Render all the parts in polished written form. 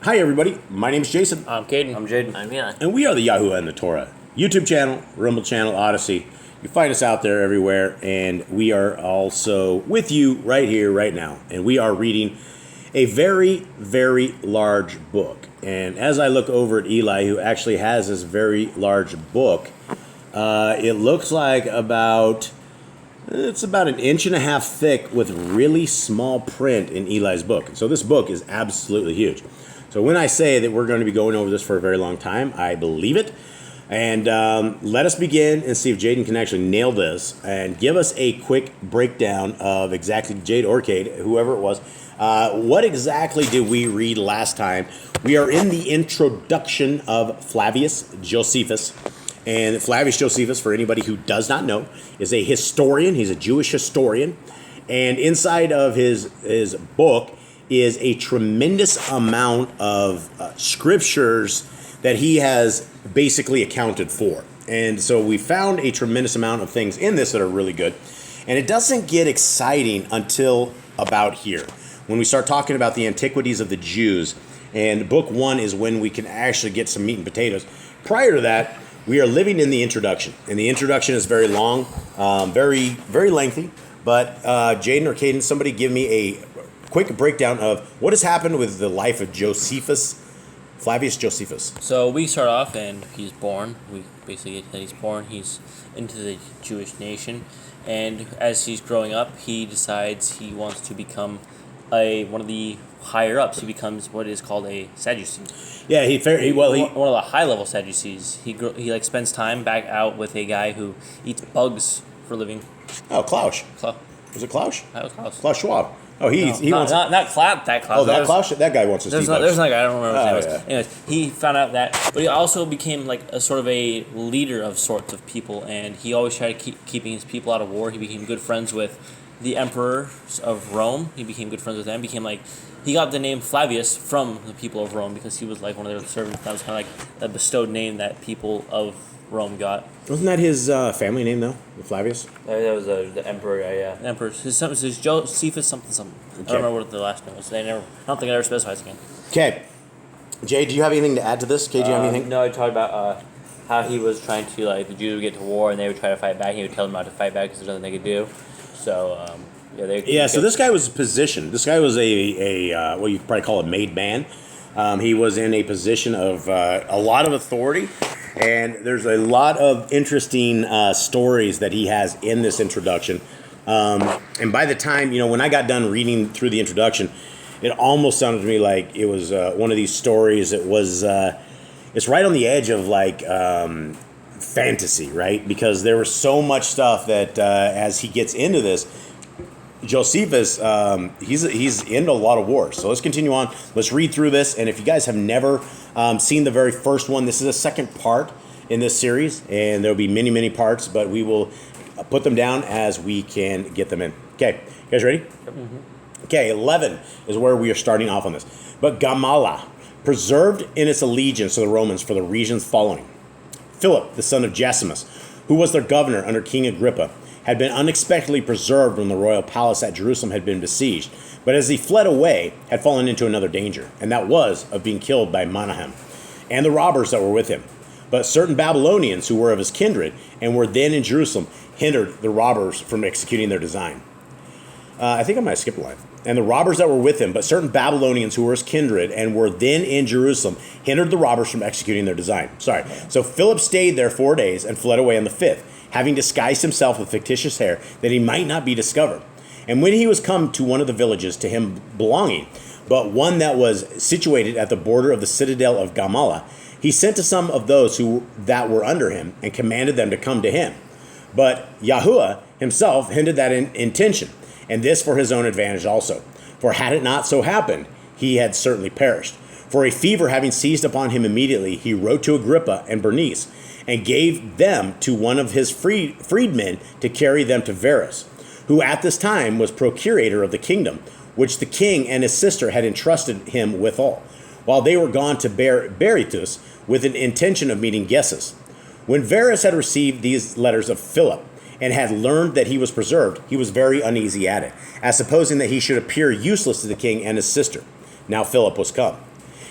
Hi, everybody. My name is Jason, I'm Caden. I'm Jaden. I'm Yah. and we are the Yahoo and the Torah YouTube channel, Rumble channel, Odyssey. You find us out there everywhere, and we are also with you right here, right now. And we are reading a very, very large book. And as I look over at Eli, who actually has this very large book, it looks like it's about an inch and a half thick with really small print in Eli's book. So this book is absolutely huge. So when I say that we're going to be going over this for a very long time, I believe it. And let us begin and see if Jaden can actually nail this and give us a quick breakdown of exactly, Jade or Cade, whoever it was, what exactly did we read last time? We are in the introduction of Flavius Josephus. And Flavius Josephus, for anybody who does not know, is a historian. He's a Jewish historian. And inside of his book is a tremendous amount of scriptures that he has basically accounted for. And so we found a tremendous amount of things in this that are really good. And it doesn't get exciting until about here, when we start talking about the antiquities of the Jews. And book one is when we can actually get some meat and potatoes. Prior to that, we are living in the introduction. And the introduction is very long, very, very lengthy. But Jaden or Caden, somebody give me a quick breakdown of what has happened with the life of Josephus, Flavius Josephus. So we start off, and he's born. We basically get that he's born. He's into the Jewish nation, and as he's growing up, he decides he wants to become one of the higher ups. He becomes what is called a Sadducee. Yeah, one of the high level Sadducees. He spends time back out with a guy who eats bugs for a living. Oh, Klaus. Was it Klaus? That was Klaus. Klaus Schwab. Oh, he wants. Not Klaus. That Klaus. Oh, that Klaus. That guy wants to see bugs. There's another guy. I don't remember his name. Yeah. Anyways, he found out that, but he also became like a sort of a leader of sorts of people, and he always tried to keeping his people out of war. He became good friends with the emperors of Rome. He became good friends with them. He got the name Flavius from the people of Rome because he was like one of their servants. That was kind of like a bestowed name that people of Rome got. Wasn't that his family name though, Flavius? That was the emperor, yeah. The emperor. His Josephus something. Okay. I don't remember what the last name was. I don't think it ever specifies again. Okay. Jay, do you have anything to add to this? Kay, do you have anything? No, I talked about how he was trying to, the Jews would get to war and they would try to fight back. And he would tell them not to fight back because there's nothing they could do. So, So this guy was positioned. This guy was a what you could probably call a made man. He was in a position of a lot of authority. And there's a lot of interesting stories that he has in this introduction. And by the time, when I got done reading through the introduction, it almost sounded to me like it was one of these stories that was, it's right on the edge of fantasy, right? Because there was so much stuff that as he gets into this, Josephus, he's into a lot of wars. So let's continue on. Let's read through this. And if you guys have never seen the very first one, this is a second part in this series. And there'll be many, many parts, but we will put them down as we can get them in. Okay, you guys ready? Mm-hmm. Okay, 11 is where we are starting off on this. But Gamala preserved in its allegiance to the Romans for the reasons following. Philip, the son of Josephus, who was their governor under King Agrippa, had been unexpectedly preserved when the royal palace at Jerusalem had been besieged, but as he fled away, had fallen into another danger, and that was of being killed by Menahem and the robbers that were with him. But certain Babylonians who were of his kindred and were then in Jerusalem hindered the robbers from executing their design. I think I might skip a line. And the robbers that were with him, but certain Babylonians who were his kindred and were then in Jerusalem, hindered the robbers from executing their design. So Philip stayed there 4 days and fled away on the 5th, having disguised himself with fictitious hair, that he might not be discovered. And when he was come to one of the villages to him belonging, but one that was situated at the border of the citadel of Gamala, he sent to some of those that were under him, and commanded them to come to him. But Yahuwah himself hindered that intention, and this for his own advantage also. For had it not so happened, he had certainly perished. For a fever having seized upon him immediately, he wrote to Agrippa and Bernice, and gave them to one of his freedmen to carry them to Varus, who at this time was procurator of the kingdom, which the king and his sister had entrusted him withal, while they were gone to Berytus with an intention of meeting Gessus. When Varus had received these letters of Philip, and had learned that he was preserved, he was very uneasy at it, as supposing that he should appear useless to the king and his sister. Now Philip was come.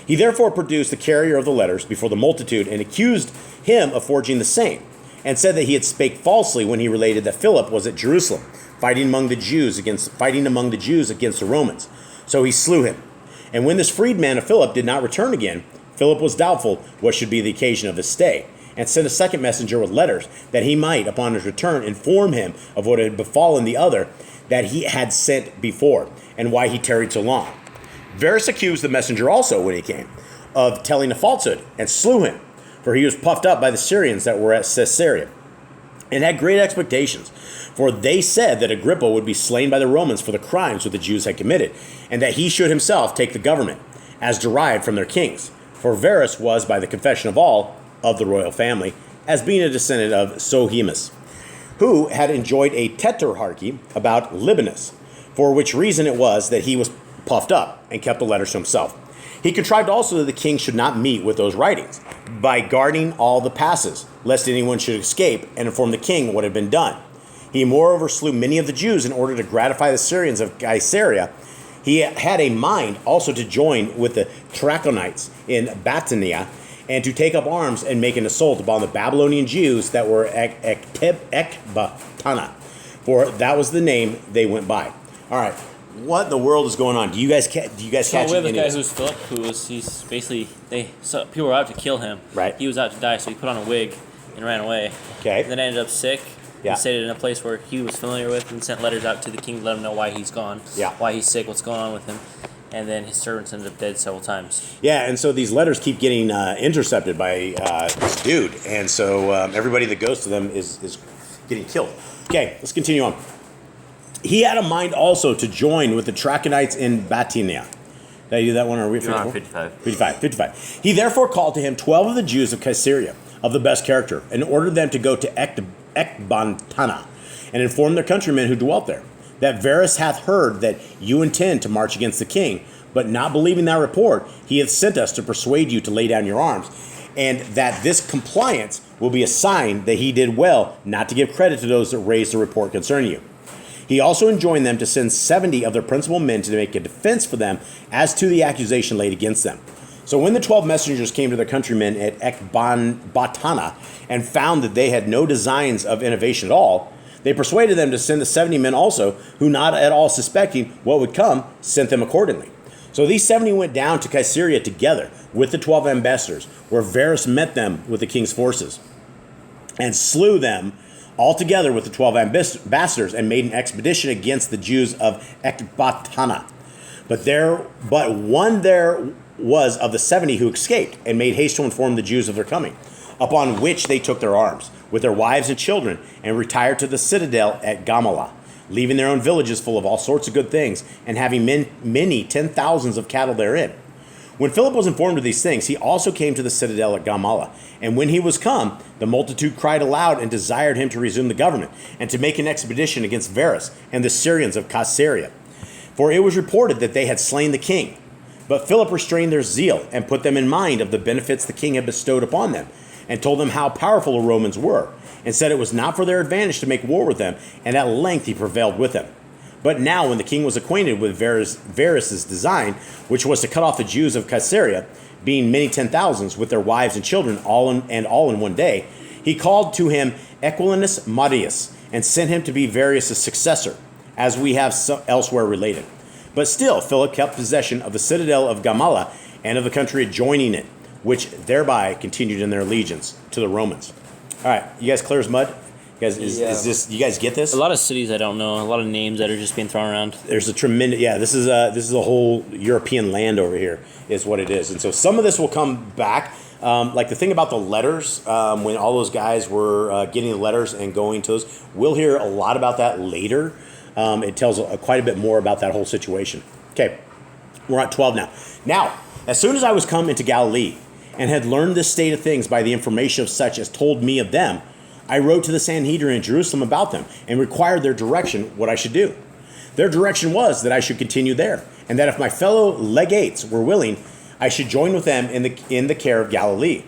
He therefore produced the carrier of the letters before the multitude and accused him of forging the same, and said that he had spake falsely when he related that Philip was at Jerusalem, fighting among the Jews against the Romans. So he slew him. And when this freedman of Philip did not return again, Philip was doubtful what should be the occasion of his stay, and sent a second messenger with letters, that he might, upon his return, inform him of what had befallen the other that he had sent before, and why he tarried so long. Varus accused the messenger also, when he came, of telling a falsehood, and slew him, for he was puffed up by the Syrians that were at Caesarea, and had great expectations. For they said that Agrippa would be slain by the Romans for the crimes which the Jews had committed, and that he should himself take the government, as derived from their kings. For Varus was, by the confession of all, of the royal family, as being a descendant of Sohemus, who had enjoyed a tetrarchy about Libanus, for which reason it was that he was puffed up, and kept the letters to himself. He contrived also that the king should not meet with those writings, by guarding all the passes, lest anyone should escape and inform the king what had been done. He moreover slew many of the Jews in order to gratify the Syrians of Caesarea. He had a mind also to join with the Trachonites in Batanea, and to take up arms and make an assault upon the Babylonian Jews that were Ecbatana, for that was the name they went by. All right, what in the world is going on? Do you guys catch So we have any the of guy this? who's Philip, he's basically, people were out to kill him. Right. He was out to die, so he put on a wig and ran away. Okay. And then ended up sick. Yeah. He stayed in a place where he was familiar with and sent letters out to the king to let him know why he's gone. Yeah. Why he's sick, what's going on with him. And then his servants ended up dead several times. Yeah, and so these letters keep getting intercepted by this dude, and so everybody that goes to them is getting killed. Okay, let's continue on. He had a mind also to join with the Trachonites in Batanea. Did I do that one? Or are we 54? 55. He therefore called to him 12 of the Jews of Caesarea, of the best character, and ordered them to go to Ecbatana, and inform their countrymen who dwelt there, that Varus hath heard that you intend to march against the king, but not believing that report, he hath sent us to persuade you to lay down your arms, and that this compliance will be a sign that he did well not to give credit to those that raised the report concerning you. He also enjoined them to send 70 of their principal men to make a defense for them as to the accusation laid against them. So when the 12 messengers came to their countrymen at Ecbatana and found that they had no designs of innovation at all, they persuaded them to send the 70 men also, who not at all suspecting what would come, sent them accordingly. So these 70 went down to Caesarea together with the 12 ambassadors, where Varus met them with the king's forces, and slew them all together with the 12 ambassadors, and made an expedition against the Jews of Ecbatana. But one there was of the 70 who escaped, and made haste to inform the Jews of their coming, upon which they took their arms, with their wives and children, and retired to the citadel at Gamala, leaving their own villages full of all sorts of good things, and having many 10,000s of cattle therein. When Philip was informed of these things, he also came to the citadel at Gamala. And when he was come, the multitude cried aloud and desired him to resume the government, and to make an expedition against Varus and the Syrians of Caesarea. For it was reported that they had slain the king. But Philip restrained their zeal, and put them in mind of the benefits the king had bestowed upon them, and told them how powerful the Romans were, and said it was not for their advantage to make war with them, and at length he prevailed with them. But now when the king was acquainted with Varus's design, which was to cut off the Jews of Caesarea, being many 10,000s, with their wives and children, all in one day, he called to him Equilinus Modius, and sent him to be Varus's successor, as we have elsewhere related. But still Philip kept possession of the citadel of Gamala, and of the country adjoining it, which thereby continued in their allegiance to the Romans. All right, you guys clear as mud? You guys, is this? You guys get this? A lot of cities I don't know. A lot of names that are just being thrown around. There's a tremendous. Yeah, this is a whole European land over here, is what it is. And so some of this will come back. Like the thing about the letters, when all those guys were getting the letters and going to those, we'll hear a lot about that later. It tells quite a bit more about that whole situation. Okay, we're at 12 now. Now, as soon as I was come into Galilee, and had learned this state of things by the information of such as told me of them, I wrote to the Sanhedrin in Jerusalem about them, and required their direction what I should do. Their direction was that I should continue there, and that if my fellow legates were willing, I should join with them in the care of Galilee.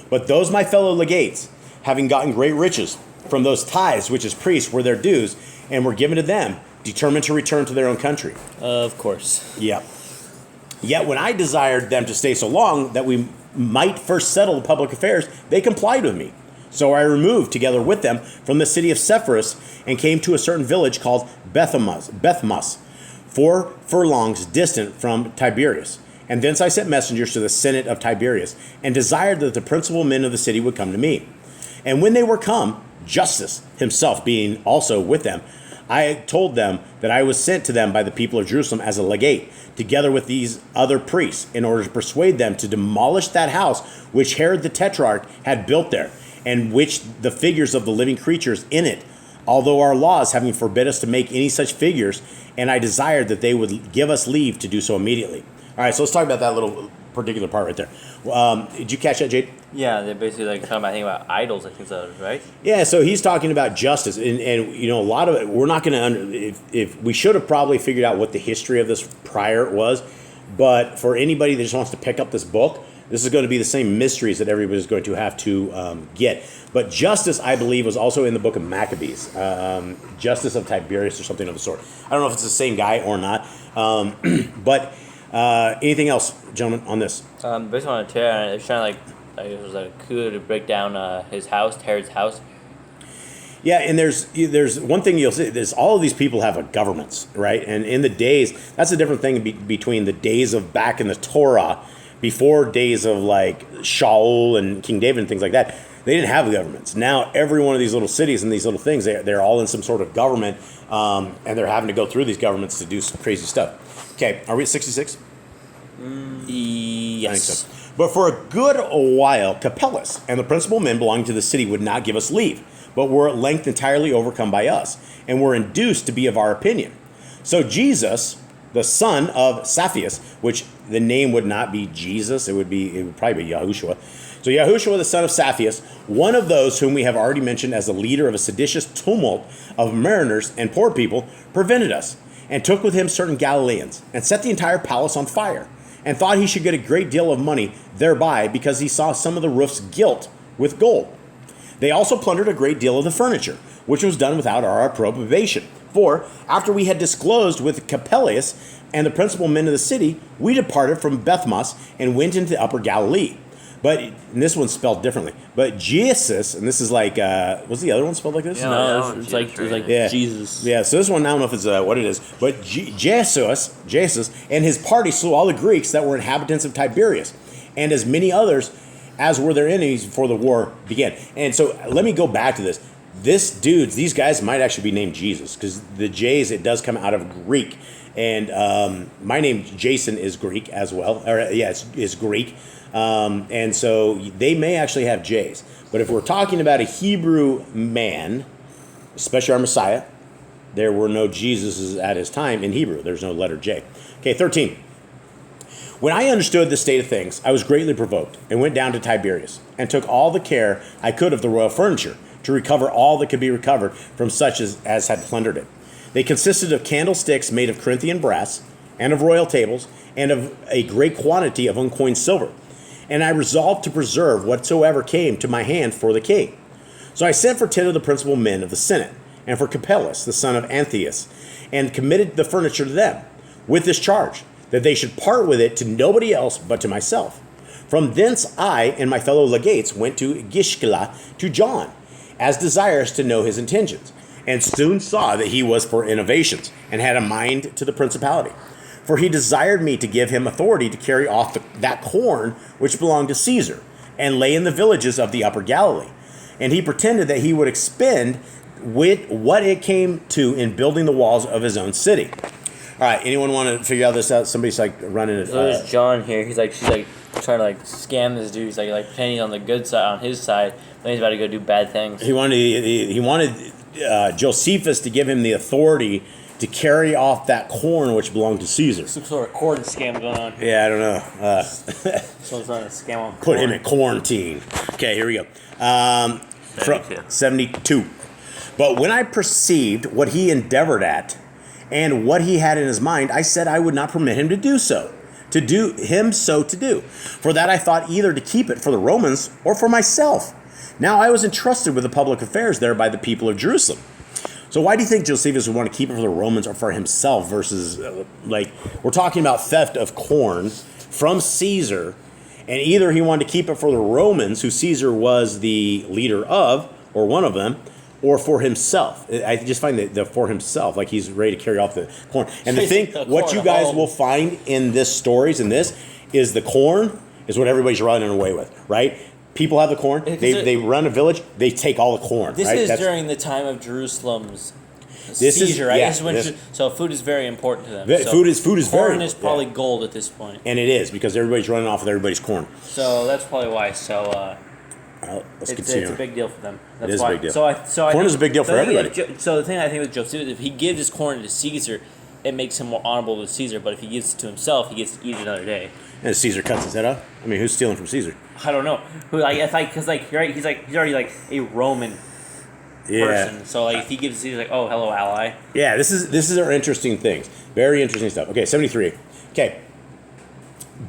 But those my fellow legates, having gotten great riches from those tithes which as priests were their dues, and were given to them, determined to return to their own country. Of course. Yeah. Yet when I desired them to stay so long that we might first settle the public affairs, they complied with me. So I removed together with them from the city of Sepphoris and came to a certain village called Bethmas, 4 furlongs distant from Tiberias. And thence I sent messengers to the Senate of Tiberias and desired that the principal men of the city would come to me. And when they were come, Justus himself being also with them, I told them that I was sent to them by the people of Jerusalem as a legate, together with these other priests, in order to persuade them to demolish that house which Herod the Tetrarch had built there, and which the figures of the living creatures in it, although our laws having forbid us to make any such figures, and I desired that they would give us leave to do so immediately. All right, so let's talk about that little particular part right there. Did you catch that, Jade? Yeah, they're basically like talking about, I think, about idols, I think so, right? Yeah, so he's talking about justice, and you know, a lot of it, we're not going to, if we should have probably figured out what the history of this prior was, but for anybody that just wants to pick up this book, this is going to be the same mysteries that everybody's going to have to get. But justice, I believe, was also in the book of Maccabees, Justice of Tiberius or something of the sort. I don't know if it's the same guy or not, but anything else, gentlemen, on this? Basically on Terra, they're trying to it was a coup to break down his house, Herod's house. Yeah, and there's one thing you'll see. There's all of these people have governments, right? And in the days, that's a different thing between the days of back in the Torah, before days of like Shaul and King David and things like that. They didn't have governments. Now every one of these little cities and these little things, they're all in some sort of government, and they're having to go through these governments to do some crazy stuff. Okay, are we at 66? Yes. I think so. But for a good while, Capellus and the principal men belonging to the city would not give us leave, but were at length entirely overcome by us, and were induced to be of our opinion. So Jesus, the son of Saphias, which the name would not be Jesus, it would probably be Yahushua. So Yahushua, the son of Saphias, one of those whom we have already mentioned as the leader of a seditious tumult of mariners and poor people, prevented us, and took with him certain Galileans, and set the entire palace on fire, and thought he should get a great deal of money thereby, because he saw some of the roofs gilt with gold. They also plundered a great deal of the furniture, which was done without our approbation. For, after we had disclosed with Capellus and the principal men of the city, we departed from Bethmas and went into Upper Galilee. But, and this one's spelled differently, but Jesus, and this is like, was the other one spelled like this? Yeah, No, it's like Jesus. Yeah, so this one, I don't know if it's what it is, but Jesus and his party slew all the Greeks that were inhabitants of Tiberias, and as many others as were their enemies before the war began. And so let me go back to this. These guys might actually be named Jesus, because the J's, it does come out of Greek. And my name, Jason, is Greek as well. It's Greek. And so they may actually have J's. But if we're talking about a Hebrew man, especially our Messiah, there were no Jesuses at his time in Hebrew. There's no letter J. Okay, 13. When I understood the state of things, I was greatly provoked and went down to Tiberias and took all the care I could of the royal furniture to recover all that could be recovered from such as had plundered it. They consisted of candlesticks made of Corinthian brass and of royal tables and of a great quantity of uncoined silver. And I resolved to preserve whatsoever came to my hand for the king. So I sent for 10 of the principal men of the Senate, and for Capellus, the son of Anthias, and committed the furniture to them, with this charge, that they should part with it to nobody else but to myself. From thence I and my fellow legates went to Gishkela to John, as desirous to know his intentions, and soon saw that he was for innovations, and had a mind to the principality. For he desired me to give him authority to carry off that corn which belonged to Caesar, and lay in the villages of the Upper Galilee. And he pretended that he would expend with what it came to in building the walls of his own city. All right, anyone want to figure out this out? Somebody's like running it. So there's John here. She's trying to scam this dude. He's like pretending on the good side, on his side. Then he's about to go do bad things. He wanted Josephus to give him the authority to carry off that corn which belonged to Caesar. Some sort of corn scam going on here. Yeah, I don't know. Someone's trying to scam him. Put him in quarantine. Okay, here we go. 72. But when I perceived what he endeavored at, and what he had in his mind, I said I would not permit him to do so. To do. For that I thought either to keep it for the Romans or for myself. Now I was entrusted with the public affairs there by the people of Jerusalem. So why do you think Josephus would want to keep it for the Romans or for himself versus, We're talking about theft of corn from Caesar, and either he wanted to keep it for the Romans, who Caesar was the leader of, or one of them, or for himself. I just find that the for himself, like he's ready to carry off the corn. And the thing, what you guys will find in this stories, in this, is the corn is what everybody's running away with, right? People have the corn. They run a village. They take all the corn. This right? is during the time of Jerusalem's This seizure, right? yeah, This is when so food is very important to them. So food is very corn is probably gold at this point, and it is because everybody's running off with everybody's corn. So that's probably why. So let's continue. It's a big deal for them. That's It is why. a big deal. Corn is a big deal for everybody. So the thing I think with Josephus, if he gives his corn to Caesar, it makes him more honorable with Caesar. But if he gives it to himself, he gets to eat it another day. And Caesar cuts his head off. I mean, who's stealing from Caesar? I don't know. Who because you're right. He's already like a Roman person. So like if he gives Caesar like, oh, hello, ally. Yeah, this is our interesting things. Very interesting stuff. Okay, 73. Okay.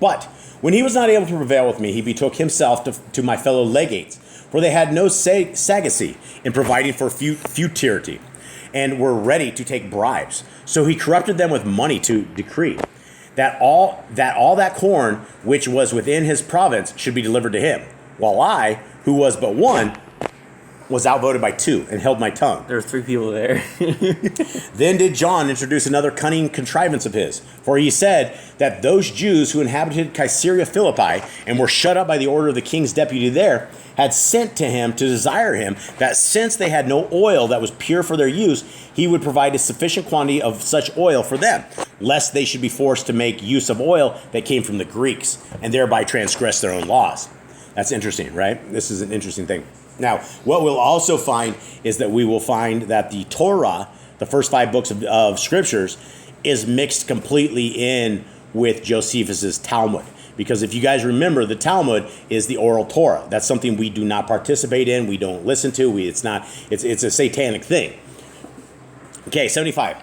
But when he was not able to prevail with me, he betook himself to my fellow legates, for they had no sagacy in providing for futurity, and were ready to take bribes. So he corrupted them with money to decree that all that corn which was within his province should be delivered to him, while I, who was but one, was outvoted by two, and held my tongue. There were 3 people there. Then did John introduce another cunning contrivance of his, for he said that those Jews who inhabited Caesarea Philippi and were shut up by the order of the king's deputy there had sent to him to desire him that since they had no oil that was pure for their use, he would provide a sufficient quantity of such oil for them, lest they should be forced to make use of oil that came from the Greeks, and thereby transgress their own laws. That's interesting, right? This is an interesting thing. Now, what we'll also find is that we will find that the Torah, the first 5 books of Scriptures, is mixed completely in with Josephus's Talmud. Because if you guys remember, the Talmud is the oral Torah. That's something we do not participate in. We don't listen to. It's a satanic thing. Okay, 75.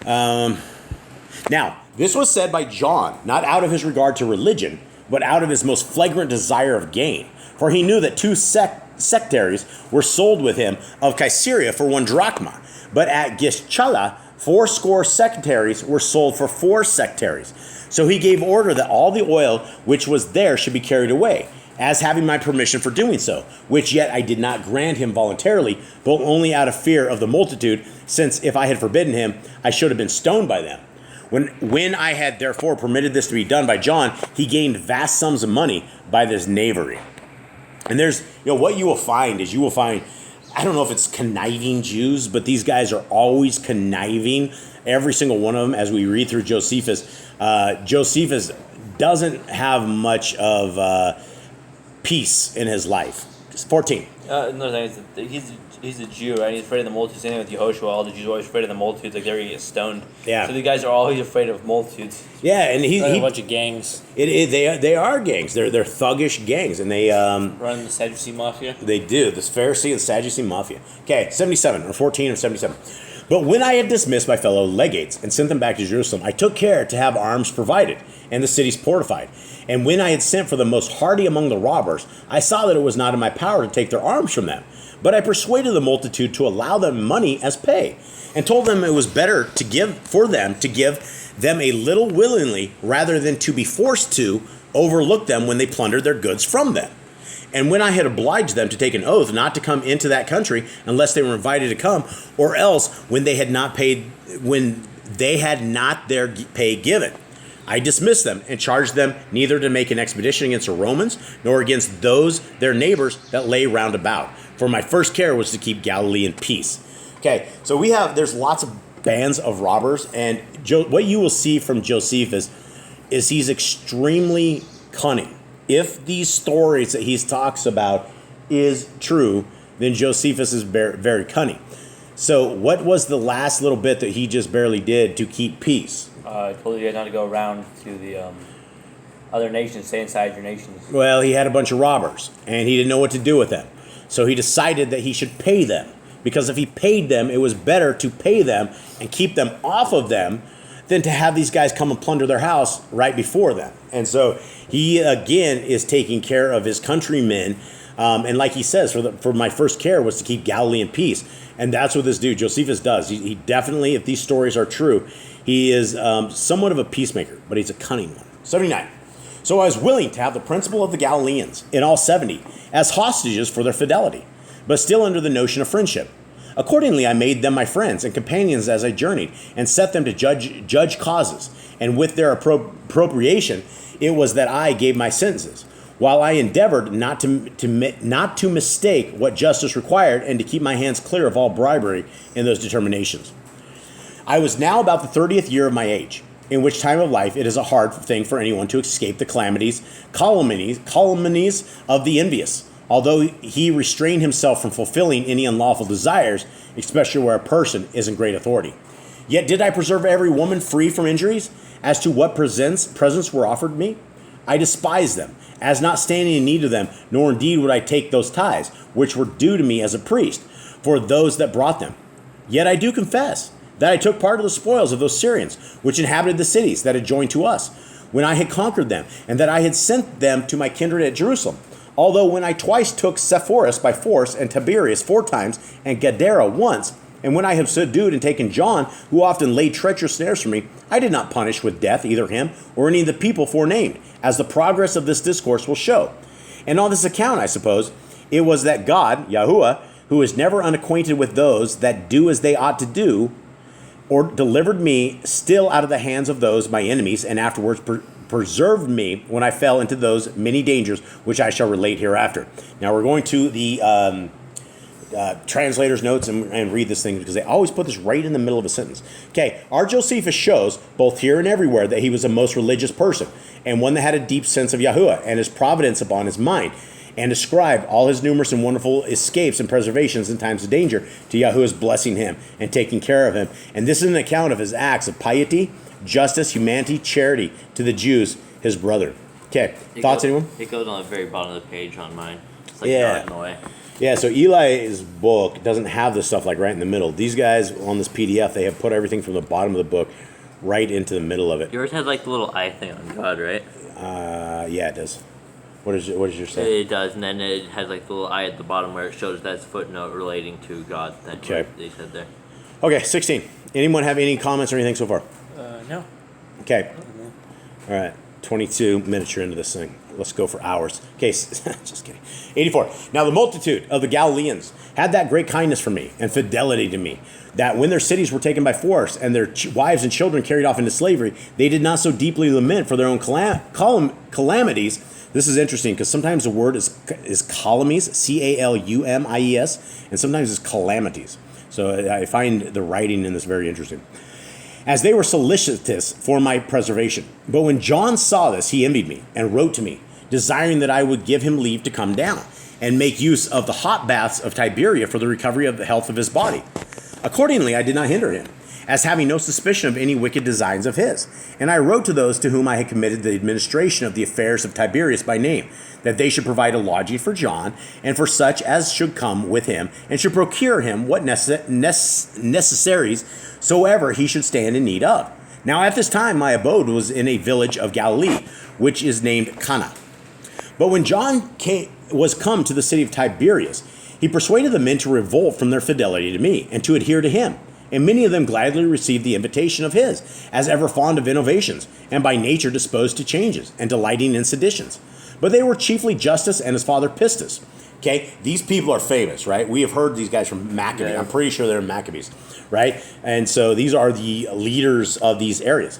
Now, this was said by John, not out of his regard to religion, but out of his most flagrant desire of gain. For he knew that 2 sectaries were sold with him of Caesarea for 1 drachma, but at Gischala 80 sectaries were sold for 4 sectaries. So he gave order that all the oil which was there should be carried away, as having my permission for doing so, which yet I did not grant him voluntarily, but only out of fear of the multitude, since if I had forbidden him, I should have been stoned by them. When I had therefore permitted this to be done by John, he gained vast sums of money by this knavery. And there's, what you will find is I don't know if it's conniving Jews, but these guys are always conniving, every single one of them, as we read through Josephus. Josephus doesn't have much of peace in his life. 14. Another thing is he's a Jew, right? He's afraid of the multitudes. Same with Yehoshua. All the Jews are always afraid of the multitudes. Like they're going to get stoned. Yeah. So the guys are always afraid of multitudes. Yeah, and he a bunch of gangs. They are gangs. They're thuggish gangs, and they run the Sadducee Mafia. They do, this Pharisee and Sadducee Mafia. Okay, 77 or 14 or 77. But when I had dismissed my fellow legates and sent them back to Jerusalem, I took care to have arms provided and the cities fortified. And when I had sent for the most hardy among the robbers, I saw that it was not in my power to take their arms from them. But I persuaded the multitude to allow them money as pay, and told them it was better to give them a little willingly rather than to be forced to overlook them when they plundered their goods from them. And when I had obliged them to take an oath not to come into that country unless they were invited to come, or else when they had not their pay given, I dismissed them and charged them neither to make an expedition against the Romans nor against those their neighbors that lay round about. For my first care was to keep Galilee in peace. Okay, so there's lots of bands of robbers, and what you will see from Josephus is he's extremely cunning. If these stories that he talks about is true, then Josephus is very, very cunning. So what was the last little bit that he just barely did to keep peace? I told you guys not to go around to the other nations, stay inside your nations. Well, he had a bunch of robbers, and he didn't know what to do with them. So he decided that he should pay them, because if he paid them, it was better to pay them and keep them off of them than to have these guys come and plunder their house right before them. And so he, again, is taking care of his countrymen. And like he says, for my first care was to keep Galilee in peace. And that's what this dude, Josephus, does. He definitely, if these stories are true, he is somewhat of a peacemaker, but he's a cunning one. 79. So I was willing to have the principal of the Galileans, in all 70, as hostages for their fidelity, but still under the notion of friendship. Accordingly, I made them my friends and companions as I journeyed, and set them to judge causes. And with their appropriation, it was that I gave my sentences, while I endeavored not to mistake what justice required, and to keep my hands clear of all bribery in those determinations. I was now about the 30th year of my age, in which time of life it is a hard thing for anyone to escape the calamities of the envious, although he restrained himself from fulfilling any unlawful desires, especially where a person is in great authority. Yet did I preserve every woman free from injuries, as to what presents were offered me? I despised them, as not standing in need of them, nor indeed would I take those tithes, which were due to me as a priest, for those that brought them. Yet I do confess that I took part of the spoils of those Syrians, which inhabited the cities that adjoined to us, when I had conquered them, and that I had sent them to my kindred at Jerusalem. Although when I twice took Sepphoris by force, and Tiberias 4 times, and Gadara once, and when I have subdued and taken John, who often laid treacherous snares for me, I did not punish with death either him or any of the people forenamed, as the progress of this discourse will show. And on this account, I suppose, it was that God, Yahuwah, who is never unacquainted with those that do as they ought to do, or delivered me still out of the hands of those my enemies, and afterwards preserved me when I fell into those many dangers, which I shall relate hereafter. Now we're going to the translator's notes and read this thing, because they always put this right in the middle of a sentence. Okay, our Josephus shows, both here and everywhere, that he was a most religious person, and one that had a deep sense of Yahuwah and his providence upon his mind, and ascribed all his numerous and wonderful escapes and preservations in times of danger to Yahuwah's blessing him and taking care of him. And this is an account of his acts of piety, justice, humanity, charity to the Jews, his brother. Okay, thoughts, anyone? It goes on the very bottom of the page on mine. It's like Yeah. in the way. Yeah, so Eli's book doesn't have this stuff like right in the middle. These guys on this PDF, they have put everything from the bottom of the book right into the middle of it. Yours has like the little eye thing on God, right? Yeah, it does. What is your say? It does, and then it has like the little eye at the bottom where it shows that's footnote relating to God. That's Okay. what they said there. Okay, 16. Anyone have any comments or anything so far? No. Okay. All right. 22 minutes you're into this thing. Let's go for hours. Okay, just kidding. 84. Now the multitude of the Galileans had that great kindness for me and fidelity to me, that when their cities were taken by force and their wives and children carried off into slavery, they did not so deeply lament for their own calamities. This is interesting, because sometimes the word is calamies, Calumies, and sometimes it's calamities. So I find the writing in this very interesting. As they were solicitous for my preservation. But when John saw this, he envied me and wrote to me, desiring that I would give him leave to come down and make use of the hot baths of Tiberia for the recovery of the health of his body. Accordingly, I did not hinder him, as having no suspicion of any wicked designs of his. And I wrote to those to whom I had committed the administration of the affairs of Tiberius by name, that they should provide a lodging for John, and for such as should come with him, and should procure him what necessaries soever he should stand in need of. Now at this time my abode was in a village of Galilee, which is named Cana. But when John was come to the city of Tiberias, he persuaded the men to revolt from their fidelity to me, and to adhere to him. And many of them gladly received the invitation of his, as ever fond of innovations, and by nature disposed to changes, and delighting in seditions. But they were chiefly Justus and his father Pistus. Okay, these people are famous, right? We have heard these guys from Maccabees. Yeah. I'm pretty sure they're Maccabees, right? And so these are the leaders of these areas.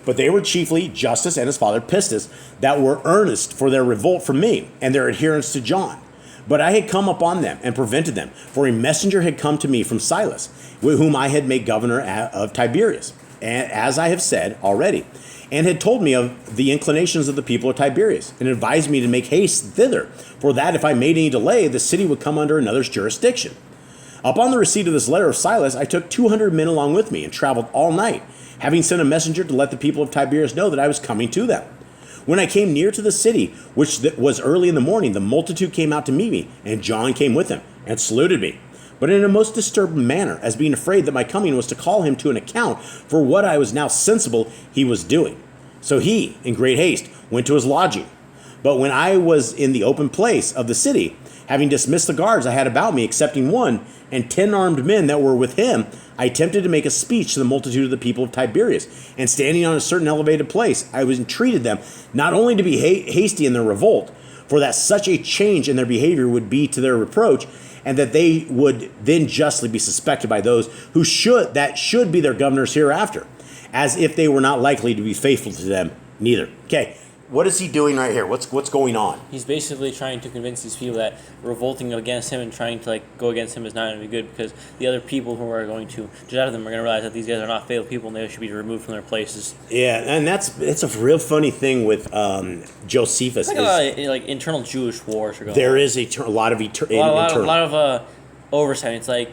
But they were chiefly Justus and his father Pistus that were earnest for their revolt from me and their adherence to John. But I had come upon them and prevented them, for a messenger had come to me from Silas, whom I had made governor of Tiberias, as I have said already, and had told me of the inclinations of the people of Tiberias, and advised me to make haste thither, for that if I made any delay, the city would come under another's jurisdiction. Upon the receipt of this letter of Silas, I took 200 men along with me, and traveled all night, having sent a messenger to let the people of Tiberias know that I was coming to them. When I came near to the city, which was early in the morning, the multitude came out to meet me, and John came with them, and saluted me, but in a most disturbed manner, as being afraid that my coming was to call him to an account for what I was now sensible he was doing. So he, in great haste, went to his lodging. But when I was in the open place of the city, Having dismissed the guards I had about me, excepting one, and 10 armed men that were with him, I attempted to make a speech to the multitude of the people of Tiberias. And standing on a certain elevated place, I was entreated them not only to be hasty in their revolt, for that such a change in their behavior would be to their reproach, and that they would then justly be suspected by those who should be their governors hereafter, as if they were not likely to be faithful to them neither. Okay, what is he doing right here? What's going on? He's basically trying to convince these people that revolting against him and trying to go against him is not going to be good, because the other people who are going to judge out of them are going to realize that these guys are not faithful people and they should be removed from their places. Yeah, and it's a real funny thing with Josephus. It's like a lot of internal Jewish wars are going on. There is a lot of internal. A lot of oversight. It's like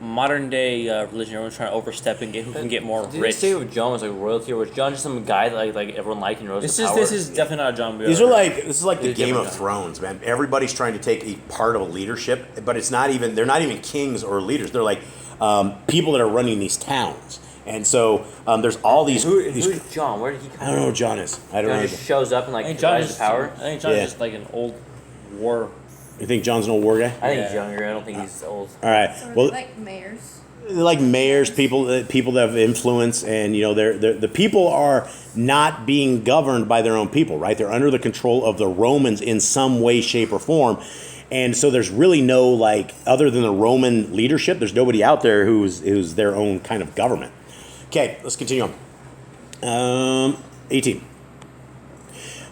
modern day religion. Everyone's trying to overstep and who can get more Did rich. you say with John was like royalty, or was John just some guy that like everyone liked and rose to power? This is definitely not a John. This is like the Game of Thrones, man. Everybody's trying to take a part of a leadership, but it's not even. They're not even kings or leaders. They're like people that are running these towns. And so there's all these. Who's John? Where did he come from? I don't know who John is. I don't know. John just shows up and I think John rises to power. I think John's just like an old war. You think John's an old war guy? I think he's younger. I don't think he's old. All right. So Well, like mayors. like mayors, people that have influence, and the people are not being governed by their own people, right? They're under the control of the Romans in some way, shape, or form, and so there's really no other than the Roman leadership. There's nobody out there who's their own kind of government. Okay, let's continue on. 18.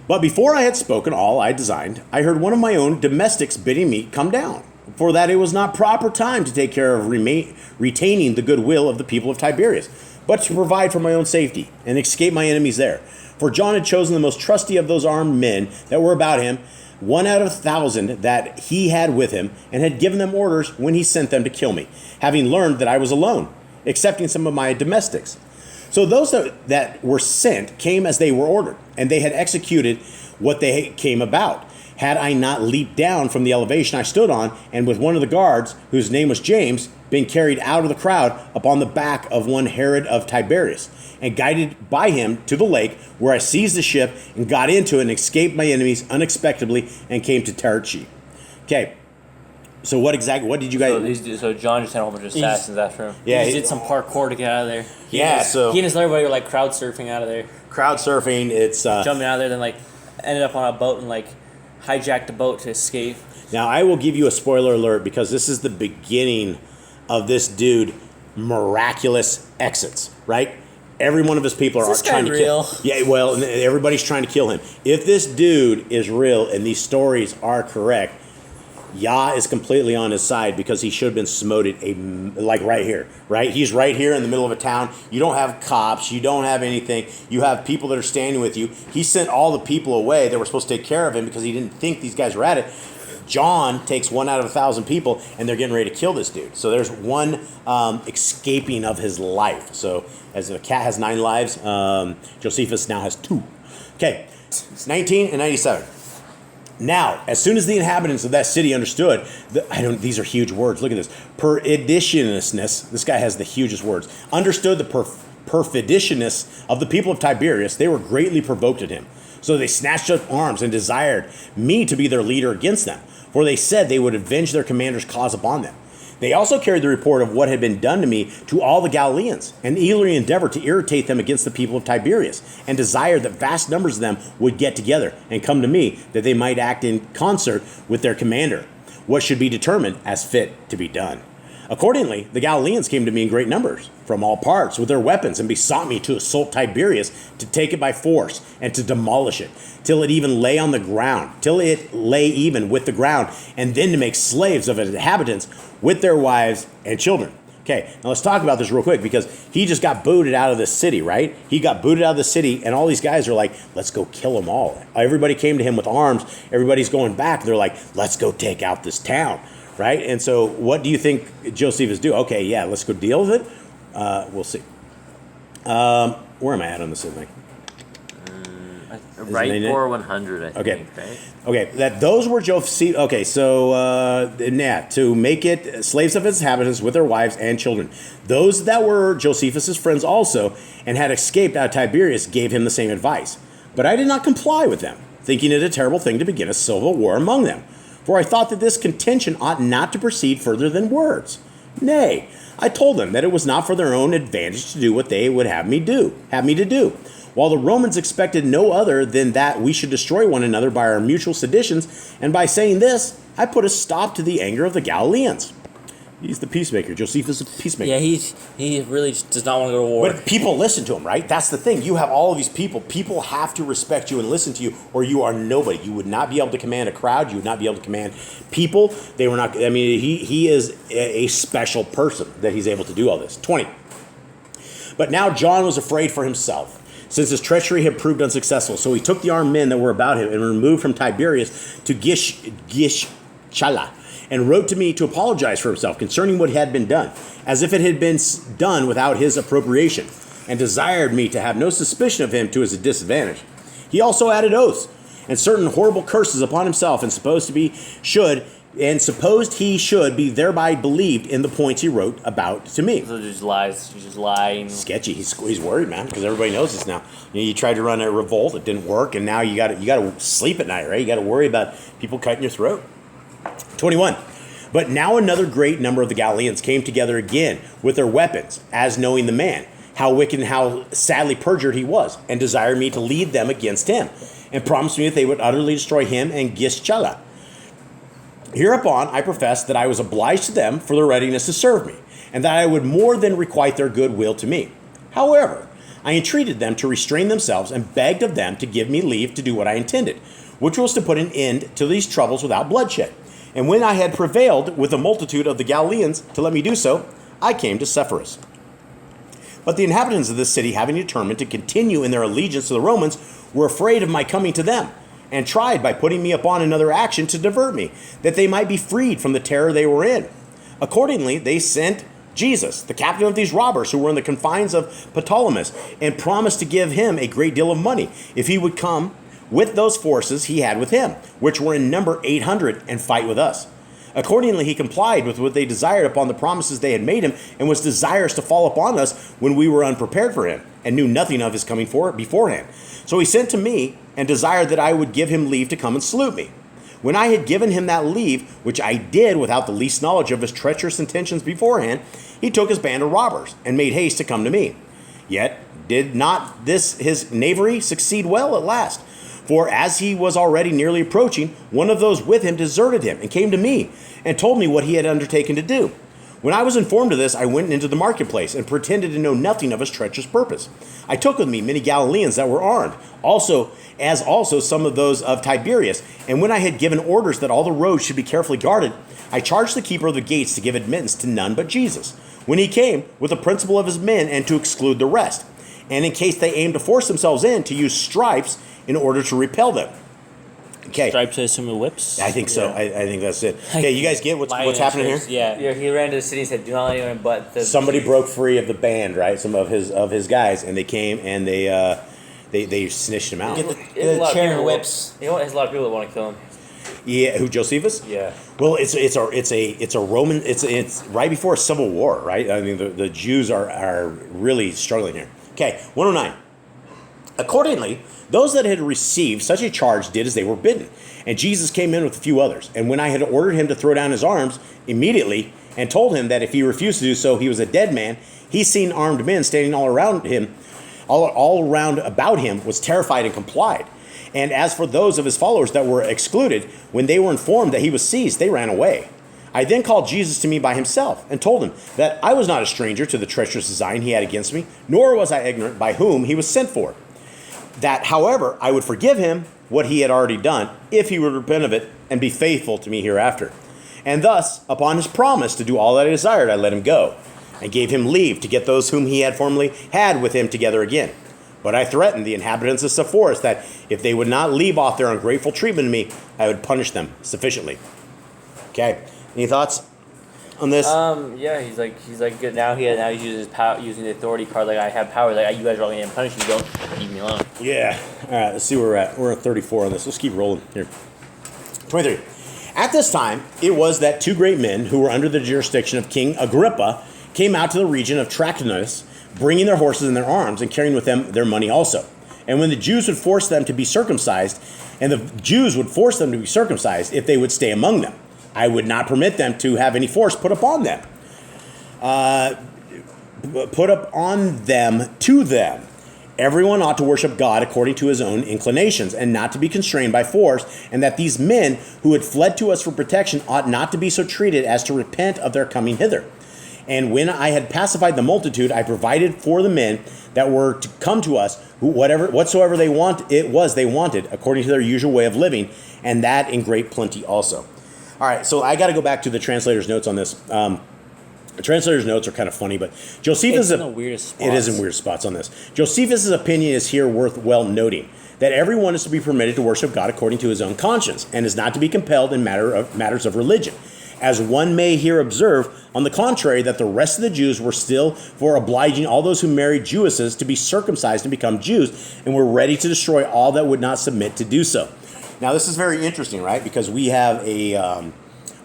But before I had spoken all I designed, I heard one of my own domestics bidding me come down, for that it was not proper time to take care of retaining the goodwill of the people of Tiberias, but to provide for my own safety and escape my enemies there. For John had chosen the most trusty of those armed men that were about him, 1 out of 1,000 that he had with him, and had given them orders when he sent them to kill me, having learned that I was alone, excepting some of my domestics. So those that were sent came as they were ordered, and they had executed what they came about. Had I not leaped down from the elevation I stood on, and with one of the guards, whose name was James, been carried out of the crowd upon the back of one Herod of Tiberias, and guided by him to the lake, where I seized the ship and got into it and escaped my enemies unexpectedly and came to Tarchi. Okay. So what did you guys... So John just had a whole bunch of assassins after him. Yeah, he did some parkour to get out of there. He and his other buddy were crowd surfing out of there. Crowd surfing, it's... jumping out of there, then ended up on a boat and hijacked the boat to escape. Now, I will give you a spoiler alert, because this is the beginning of this dude miraculous exits, right? Every one of his people are trying to kill him. Yeah, well, everybody's trying to kill him. If this dude is real and these stories are correct, Yah is completely on his side, because he should have been smoted right here, right? He's right here in the middle of a town. You don't have cops. You don't have anything. You have people that are standing with you. He sent all the people away that were supposed to take care of him because he didn't think these guys were at it. John takes 1 out of 1,000 people, and they're getting ready to kill this dude. So there's one escaping of his life. So as the cat has 9 lives, Josephus now has 2. Okay, 19 and 97. Now, as soon as the inhabitants of that city understood, these are huge words, look at this, perniciousness, this guy has the hugest words, understood the perfidiousness of the people of Tiberias, they were greatly provoked at him. So they snatched up arms and desired me to be their leader against them, for they said they would avenge their commander's cause upon them. They also carried the report of what had been done to me to all the Galileans, and eagerly endeavored to irritate them against the people of Tiberias, and desired that vast numbers of them would get together and come to me, that they might act in concert with their commander, what should be determined as fit to be done. Accordingly, the Galileans came to me in great numbers from all parts with their weapons, and besought me to assault Tiberias, to take it by force, and to demolish it, till it lay even with the ground, and then to make slaves of its inhabitants with their wives and children. Okay, now let's talk about this real quick, because he just got booted out of the city, right? He got booted out of the city, and all these guys are like, let's go kill them all. Everybody came to him with arms. Everybody's going back. They're like, let's go take out this town, right? And so what do you think Josephus do? Okay, yeah, let's go deal with it. We'll see. Where am I at on this thing? Right for 100, I think, right? Okay, that those were Josephus. Okay, so to make it slaves of its inhabitants with their wives and children. Those that were Josephus's friends also, and had escaped out of Tiberias, gave him the same advice. But I did not comply with them, thinking it a terrible thing to begin a civil war among them. For I thought that this contention ought not to proceed further than words. Nay, I told them that it was not for their own advantage to do what they would have me to do, while the Romans expected no other than that we should destroy one another by our mutual seditions, and by saying this, I put a stop to the anger of the Galileans. He's the peacemaker. Josephus is a peacemaker. Yeah, he really just does not want to go to war. But people listen to him, right? That's the thing. You have all of these people. People have to respect you and listen to you, or you are nobody. You would not be able to command a crowd. You would not be able to command people. They were not. I mean, he is a special person that he's able to do all this. 20. But now John was afraid for himself, since his treachery had proved unsuccessful. So he took the armed men that were about him and removed from Tiberias to Gishchala, and wrote to me to apologize for himself concerning what had been done, as if it had been done without his appropriation, and desired me to have no suspicion of him to his disadvantage. He also added oaths and certain horrible curses upon himself, and supposed he should be thereby believed in the points he wrote about to me. So just lies. He's just lying. Sketchy. He's worried, man, because everybody knows this now. You tried to run a revolt, it didn't work, and now you got to sleep at night, right? You got to worry about people cutting your throat. 21. But now another great number of the Galileans came together again with their weapons, as knowing the man, how wicked and how sadly perjured he was, and desired me to lead them against him, and promised me that they would utterly destroy him and Gishchala. Hereupon I professed that I was obliged to them for their readiness to serve me, and that I would more than requite their goodwill to me. However, I entreated them to restrain themselves, and begged of them to give me leave to do what I intended, which was to put an end to these troubles without bloodshed. And when I had prevailed with the multitude of the Galileans to let me do so, I came to Sepphoris. But the inhabitants of this city, having determined to continue in their allegiance to the Romans, were afraid of my coming to them, and tried by putting me upon another action to divert me, that they might be freed from the terror they were in. Accordingly, they sent Jesus, the captain of these robbers who were in the confines of Ptolemais, and promised to give him a great deal of money if he would come with those forces he had with him, which were in number 800, and fight with us. Accordingly, he complied with what they desired upon the promises they had made him, and was desirous to fall upon us when we were unprepared for him, and knew nothing of his coming beforehand. So he sent to me, and desired that I would give him leave to come and salute me. When I had given him that leave, which I did without the least knowledge of his treacherous intentions beforehand, he took his band of robbers, and made haste to come to me. Yet did not this his knavery succeed well at last? For as he was already nearly approaching, one of those with him deserted him, and came to me, and told me what he had undertaken to do. When I was informed of this, I went into the marketplace, and pretended to know nothing of his treacherous purpose. I took with me many Galileans that were armed, also some of those of Tiberias. And when I had given orders that all the roads should be carefully guarded, I charged the keeper of the gates to give admittance to none but Jesus, when he came with the principal of his men, and to exclude the rest. And in case they aimed to force themselves in, to use stripes in order to repel them. Okay. Stripes, I assume, with whips? I think so. Yeah. I think that's it. Okay, you guys get what's happening here? Yeah, he ran to the city and said, "Do not let anyone but the." Somebody broke free of the band, right? Some of his guys, and they came and they snitched him out. Get the chair and whips. You know, there's a lot of people that want to kill him. Yeah, who, Josephus? Yeah. Well, it's a Roman. It's right before a civil war, right? I mean, the Jews are really struggling here. Okay, 109. Accordingly, those that had received such a charge did as they were bidden, and Jesus came in with a few others. And when I had ordered him to throw down his arms immediately, and told him that if he refused to do so, he was a dead man, he seen armed men standing all around him, all around about him, was terrified and complied. And as for those of his followers that were excluded, when they were informed that he was seized, they ran away. I then called Jesus to me by himself, and told him that I was not a stranger to the treacherous design he had against me, nor was I ignorant by whom he was sent for. That, however, I would forgive him what he had already done, if he would repent of it, and be faithful to me hereafter. And thus, upon his promise to do all that I desired, I let him go, and gave him leave to get those whom he had formerly had with him together again. But I threatened the inhabitants of Sepphoris that if they would not leave off their ungrateful treatment of me, I would punish them sufficiently. Okay, any thoughts on this? Yeah, he's like good now. He's using his power, using the authority card. Like, I have power. Like, you guys are all gonna punish me. Don't leave me alone. Yeah. All right, let's see where we're at. We're at 34 on this. Let's keep rolling here. 23. At this time, it was that two great men who were under the jurisdiction of King Agrippa came out to the region of Trachonitis, bringing their horses and their arms, and carrying with them their money also. And when the Jews would force them to be circumcised, and the Jews would force them to be circumcised if they would stay among them, I would not permit them to have any force put upon them. Put upon them to them. Everyone ought to worship God according to his own inclinations, and not to be constrained by force, and that these men who had fled to us for protection ought not to be so treated as to repent of their coming hither. And when I had pacified the multitude, I provided for the men that were to come to us, whatsoever they wanted, according to their usual way of living, and that in great plenty also. All right, so I got to go back to the translator's notes on this. The translator's notes are kind of funny, but Josephus It's in the weirdest spots. It is in weird spots on this. Josephus' opinion is here worth well noting, that everyone is to be permitted to worship God according to his own conscience, and is not to be compelled in matters of religion. As one may here observe, on the contrary, that the rest of the Jews were still for obliging all those who married Jewesses to be circumcised and become Jews, and were ready to destroy all that would not submit to do so. Now, this is very interesting, right? Because we have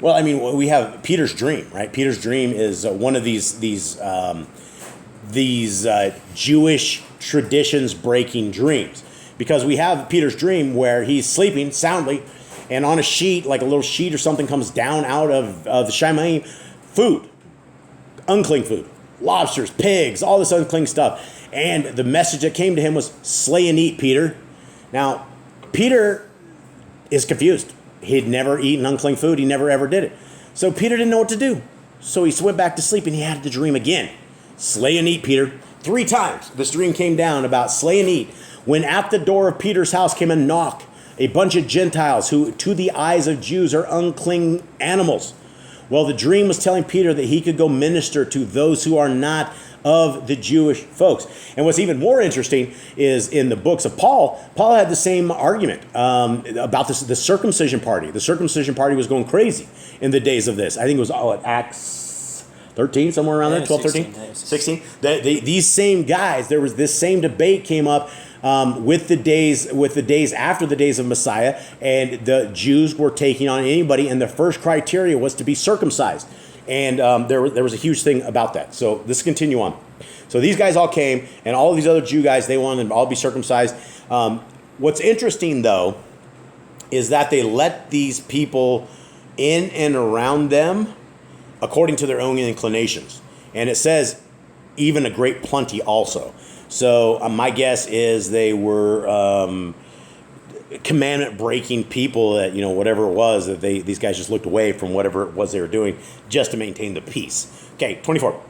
we have Peter's dream, right? Peter's dream is one of these Jewish traditions breaking dreams, because we have Peter's dream where he's sleeping soundly, and on a sheet, like a little sheet or something, comes down out of the Shamayim, food, unclean food, lobsters, pigs, all this unclean stuff. And the message that came to him was, slay and eat, Peter. Now, Peter is confused. He'd never eaten unclean food. He never ever did it. So Peter didn't know what to do. So he went back to sleep, and he had the dream again. Slay and eat, Peter. 3 times this dream came down about slay and eat. When at the door of Peter's house came a knock, a bunch of Gentiles who to the eyes of Jews are unclean animals. Well, the dream was telling Peter that he could go minister to those who are not of the Jewish folks. And what's even more interesting is in the books of Paul had the same argument about the circumcision party. The circumcision party was going crazy in the days of this. I think it was Acts 13, somewhere around there, 12, 13, 16. These same guys, there was this same debate came up with the days after the days of Messiah, and the Jews were taking on anybody, and the first criteria was to be circumcised. And there was a huge thing about that. So let's continue on. So these guys all came, and all of these other Jew guys, they wanted them to all be circumcised. What's interesting, though, is that they let these people in and around them according to their own inclinations. And it says, even a great plenty also. So my guess is they were commandment-breaking people that, whatever it was, that these guys just looked away from whatever it was they were doing just to maintain the peace. Okay, 24.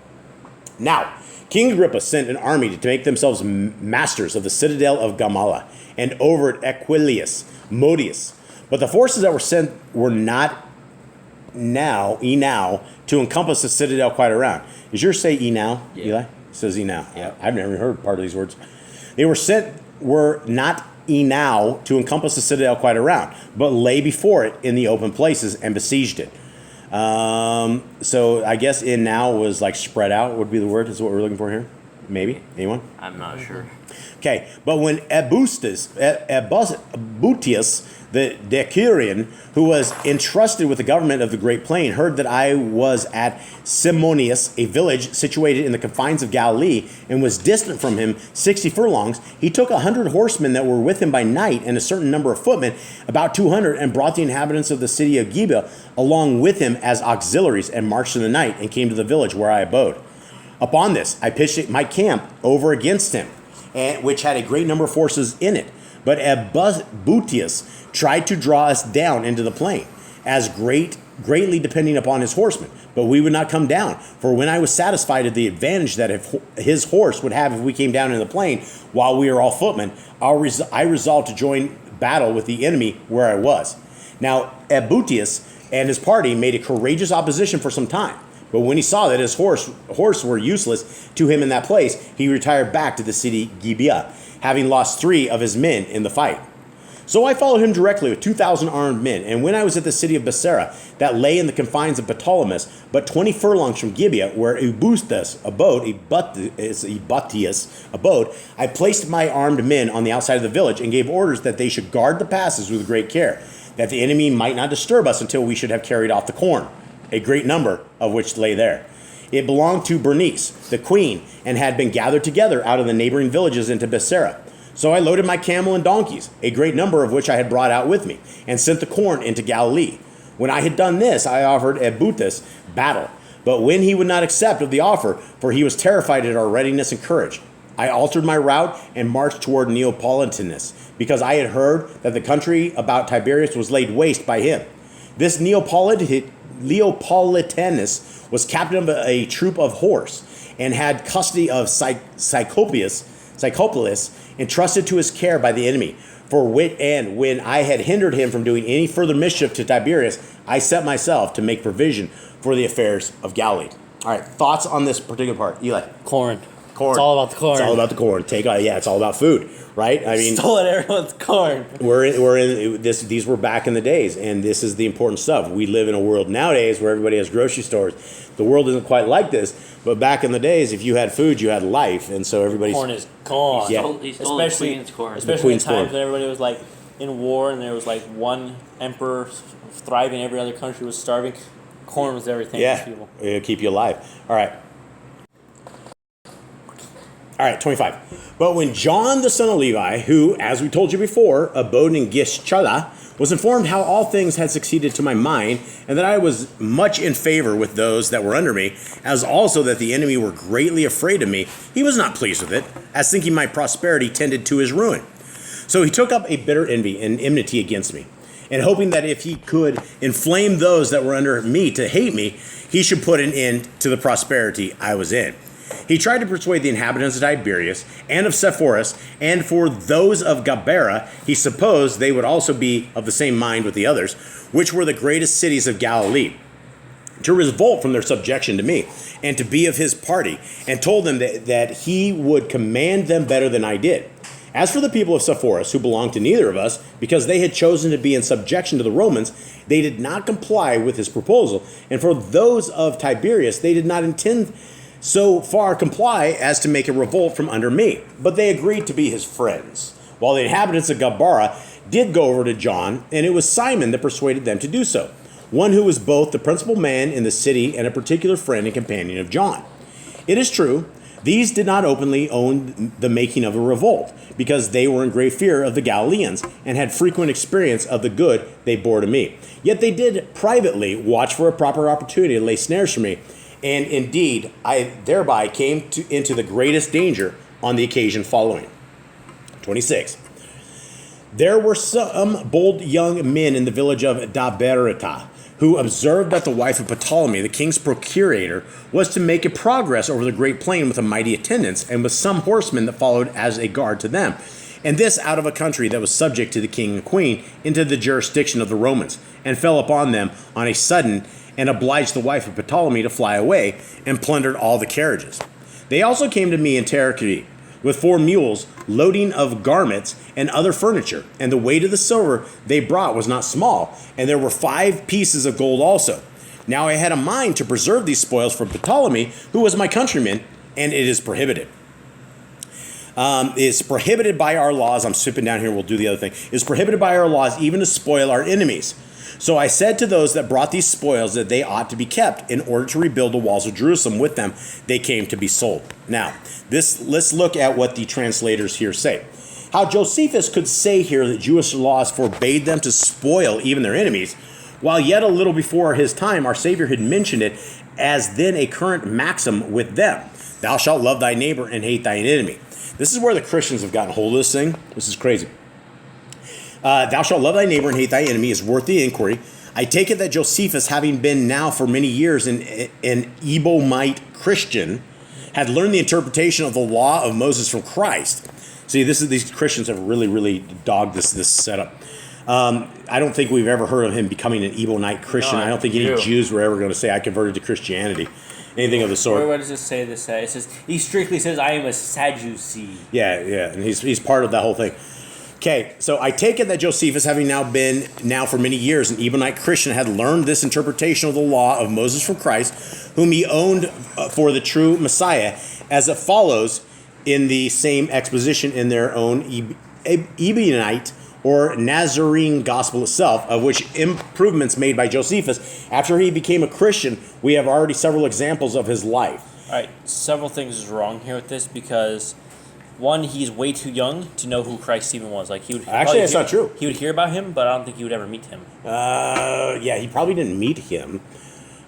Now, King Agrippa sent an army to make themselves masters of the citadel of Gamala and over at Aquilius, Modius. But the forces that were sent were not enow to encompass the citadel quite around. Does yours say enow, yeah. Eli? It says enow. Yeah. I've never heard part of these words. They were not enow to encompass the citadel quite around, but lay before it in the open places and besieged it. So I guess enow was like spread out would be the word. Is what we're looking for here. Maybe. Anyone? I'm not sure. Okay, but when Ebutius, the Decurion, who was entrusted with the government of the Great Plain, heard that I was at Simonius, a village situated in the confines of Galilee, and was distant from him 60 furlongs, he took 100 horsemen that were with him by night, and a certain number of footmen, about 200, and brought the inhabitants of the city of Gibeah along with him as auxiliaries, and marched in the night, and came to the village where I abode. Upon this, I pitched my camp over against him, which had a great number of forces in it. But Ebutius tried to draw us down into the plain, as greatly depending upon his horsemen. But we would not come down, for when I was satisfied of the advantage that his horse would have if we came down in the plain, while we were all footmen, I resolved to join battle with the enemy where I was. Now Ebutius and his party made a courageous opposition for some time. But when he saw that his horse were useless to him in that place, he retired back to the city Gibeah, having lost 3 of his men in the fight. So I followed him directly with 2,000 armed men, and when I was at the city of Bessara, that lay in the confines of Ptolemais, but 20 furlongs from Gibeah, where Ebutius abode, I placed my armed men on the outside of the village, and gave orders that they should guard the passes with great care, that the enemy might not disturb us until we should have carried off the corn, a great number of which lay there. It belonged to Bernice, the queen, and had been gathered together out of the neighboring villages into Bessara. So I loaded my camel and donkeys, a great number of which I had brought out with me, and sent the corn into Galilee. When I had done this, I offered Ebutus battle. But when he would not accept of the offer, for he was terrified at our readiness and courage, I altered my route and marched toward Neapolitanus, because I had heard that the country about Tiberias was laid waste by him. This Neapolitanus was captain of a troop of horse, and had custody of Psychopolis, entrusted to his care by the enemy. And when I had hindered him from doing any further mischief to Tiberias, I set myself to make provision for the affairs of Galilee. All right, thoughts on this particular part, Eli? Corn. Corn. It's all about the corn. It's all about the corn. It's all about food, right? I mean, stolen everyone's corn. We're in this. These were back in the days, and this is the important stuff. We live in a world nowadays where everybody has grocery stores. The world isn't quite like this, but back in the days, if you had food, you had life, and so everybody's corn is gone. Yeah. He stole the Queen's corn. Especially in Queen's times corn. when everybody was like in war and there was like one emperor thriving, every other country was starving. Corn was everything to people. It'll keep you alive. All right, 25. But when John the son of Levi, who, as we told you before, abode in Gischala, was informed how all things had succeeded to my mind, and that I was much in favor with those that were under me, as also that the enemy were greatly afraid of me, he was not pleased with it, as thinking my prosperity tended to his ruin. So he took up a bitter envy and enmity against me, and hoping that if he could inflame those that were under me to hate me, he should put an end to the prosperity I was in. He tried to persuade the inhabitants of Tiberias and of Sepphoris, and for those of Gabara, he supposed they would also be of the same mind with the others, which were the greatest cities of Galilee, to revolt from their subjection to me, and to be of his party, and told them that he would command them better than I did. As for the people of Sepphoris, who belonged to neither of us, because they had chosen to be in subjection to the Romans, they did not comply with his proposal, and for those of Tiberias, they did not intend so far comply as to make a revolt from under me, but they agreed to be his friends, while the inhabitants of Gabara did go over to John, and it was Simon that persuaded them to do so, one who was both the principal man in the city and a particular friend and companion of John. It is true, these did not openly own the making of a revolt, because they were in great fear of the Galileans, and had frequent experience of the good they bore to me. Yet they did privately watch for a proper opportunity to lay snares for me, and indeed, I thereby came into the greatest danger on the occasion following. 26. There were some bold young men in the village of Daberata, who observed that the wife of Ptolemy, the king's procurator, was to make a progress over the great plain with a mighty attendance, and with some horsemen that followed as a guard to them, and this out of a country that was subject to the king and queen, into the jurisdiction of the Romans, and fell upon them on a sudden, and obliged the wife of Ptolemy to fly away, and plundered all the carriages. They also came to me in Terrace with 4 mules, loading of garments and other furniture, and the weight of the silver they brought was not small, and there were 5 pieces of gold also. Now I had a mind to preserve these spoils for Ptolemy, who was my countryman, and it is prohibited. It's prohibited by our laws. I'm skipping down here, we'll do the other thing. It's prohibited by our laws even to spoil our enemies. So I said to those that brought these spoils that they ought to be kept in order to rebuild the walls of Jerusalem with them. They came to be sold. Now, let's look at what the translators here say. How Josephus could say here that Jewish laws forbade them to spoil even their enemies, while yet a little before his time our Savior had mentioned it as then a current maxim with them. Thou shalt love thy neighbor and hate thine enemy. This is where the Christians have gotten hold of this thing. This is crazy. Thou shalt love thy neighbor and hate thy enemy is worth the inquiry. I take it that Josephus, having been now for many years an Ebomite Christian, had learned the interpretation of the law of Moses from Christ. See, these Christians have really dogged this setup. I don't think we've ever heard of him becoming an Ebonite Christian. No, I don't think any Jews were ever going to say, I converted to Christianity. Anything of the sort. What does it say? It says, he strictly says, I am a Sadducee. Yeah, and he's part of that whole thing. Okay, so I take it that Josephus, having now for many years an Ebonite Christian, had learned this interpretation of the law of Moses from Christ, whom he owned for the true Messiah, as it follows in the same exposition in their own Ebonite or Nazarene gospel itself, of which improvements made by Josephus after he became a Christian, we have already several examples of his life. All right, several things is wrong here with this, because one, he's way too young to know who Christ even was. Like he would Actually, that's not true. He would hear about him, but I don't think he would ever meet him. Yeah, he probably didn't meet him.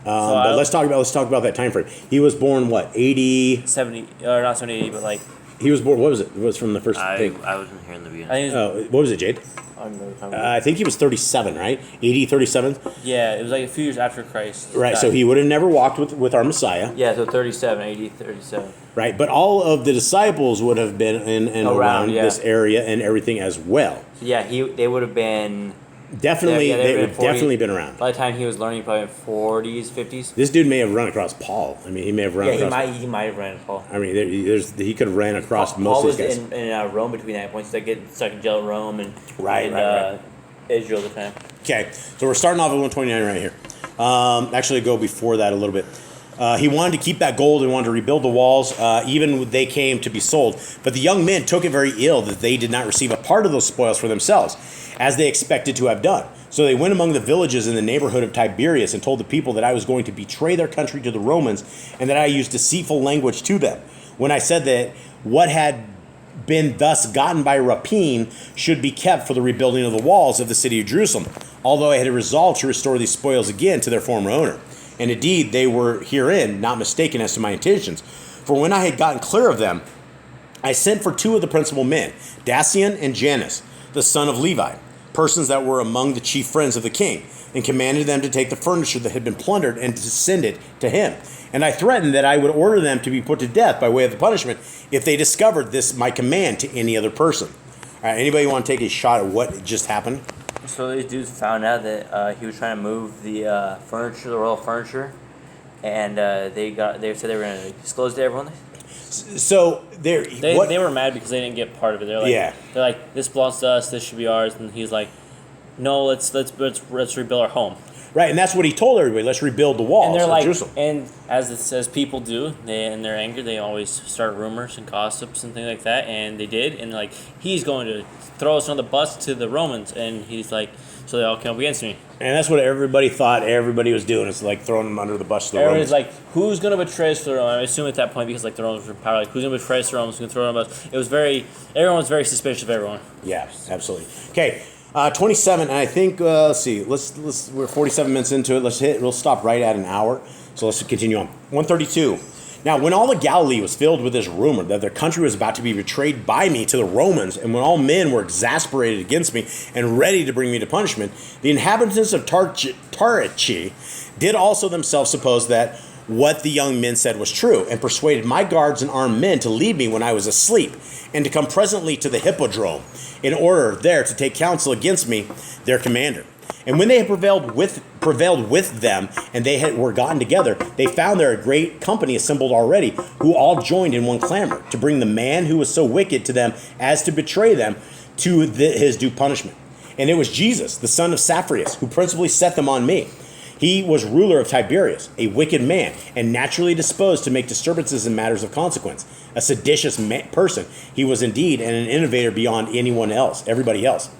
But let's talk about that time frame. He was born what, 80? 70, or not 70, 80, but like He was born. What was it? It was from the first thing. I wasn't here in the beginning. I think it was, What was it, Jade? I don't know what you're talking I think he was 37, right? 80, 37? yeah, it was like a few years after Christ. Right, died. so he would have never walked with our Messiah. Yeah, so 37, 80, 37. Right, but all of the disciples would have been in and around yeah. this area and everything as well. So yeah, they would have been... Definitely, Yeah, they would would have definitely been around. By the time he was learning, probably in 40s, 50s. This dude may have run across Paul. I mean, he may have run across... He might have ran into Paul. I mean, he could have ran across Paul most was of these guys. in Rome between that point. He's like getting stuck in jail in Rome and Right. Israel at the time. Okay, so we're starting off at 129 right here. Actually, go before that a little bit. He wanted to keep that gold and wanted to rebuild the walls, even when they came to be sold. But the young men took it very ill that they did not receive a part of those spoils for themselves, as they expected to have done. So they went among the villages in the neighborhood of Tiberias and told the people that I was going to betray their country to the Romans and that I used deceitful language to them. When I said that what had been thus gotten by rapine should be kept for the rebuilding of the walls of the city of Jerusalem, although I had resolved to restore these spoils again to their former owner. And indeed, they were herein not mistaken as to my intentions. For when I had gotten clear of them, I sent for two of the principal men, Dacian and Janus, the son of Levi, persons that were among the chief friends of the king, and commanded them to take the furniture that had been plundered and to send it to him. And I threatened that I would order them to be put to death by way of the punishment if they discovered this my command to any other person. All right, anybody want to take a shot at what just happened? So these dudes found out that he was trying to move the furniture, the royal furniture, and they said they were going to disclose to everyone. So They were mad because they didn't get part of it. They're like, this belongs to us. This should be ours. And he's like, no, let's rebuild our home. Right, and that's what he told everybody. Let's rebuild the walls And they're of like, Jerusalem. and as people do, they in their anger they always start rumors and gossips and things like that. And they did, and like he's going to throw us on the bus to the Romans, and he's like, so they all came up against me. And that's what everybody thought everybody was doing. It's like throwing them under the bus to the Everybody's Romans. like, who's going to betray us to the Romans? I assume at that point, because like the Romans were in power, like who's going to betray us to the Romans? Who's going to throw them on the bus? It was everyone was very suspicious of everyone. Yeah, absolutely. Okay, 27, and I think, let's see, we're 47 minutes into it. We'll stop right at an hour. So let's continue on. 132. Now, when all the Galilee was filled with this rumor that their country was about to be betrayed by me to the Romans, and when all men were exasperated against me and ready to bring me to punishment, the inhabitants of Tarichi did also themselves suppose that what the young men said was true, and persuaded my guards and armed men to leave me when I was asleep, and to come presently to the hippodrome, in order there to take counsel against me, their commander. And when they had prevailed with them, and they were gotten together, they found there a great company assembled already, who all joined in one clamor, to bring the man who was so wicked to them as to betray them to his due punishment. And it was Jesus, the son of Saphrius, who principally set them on me. He was ruler of Tiberias, a wicked man, and naturally disposed to make disturbances in matters of consequence. A seditious person he was indeed, and an innovator beyond everybody else.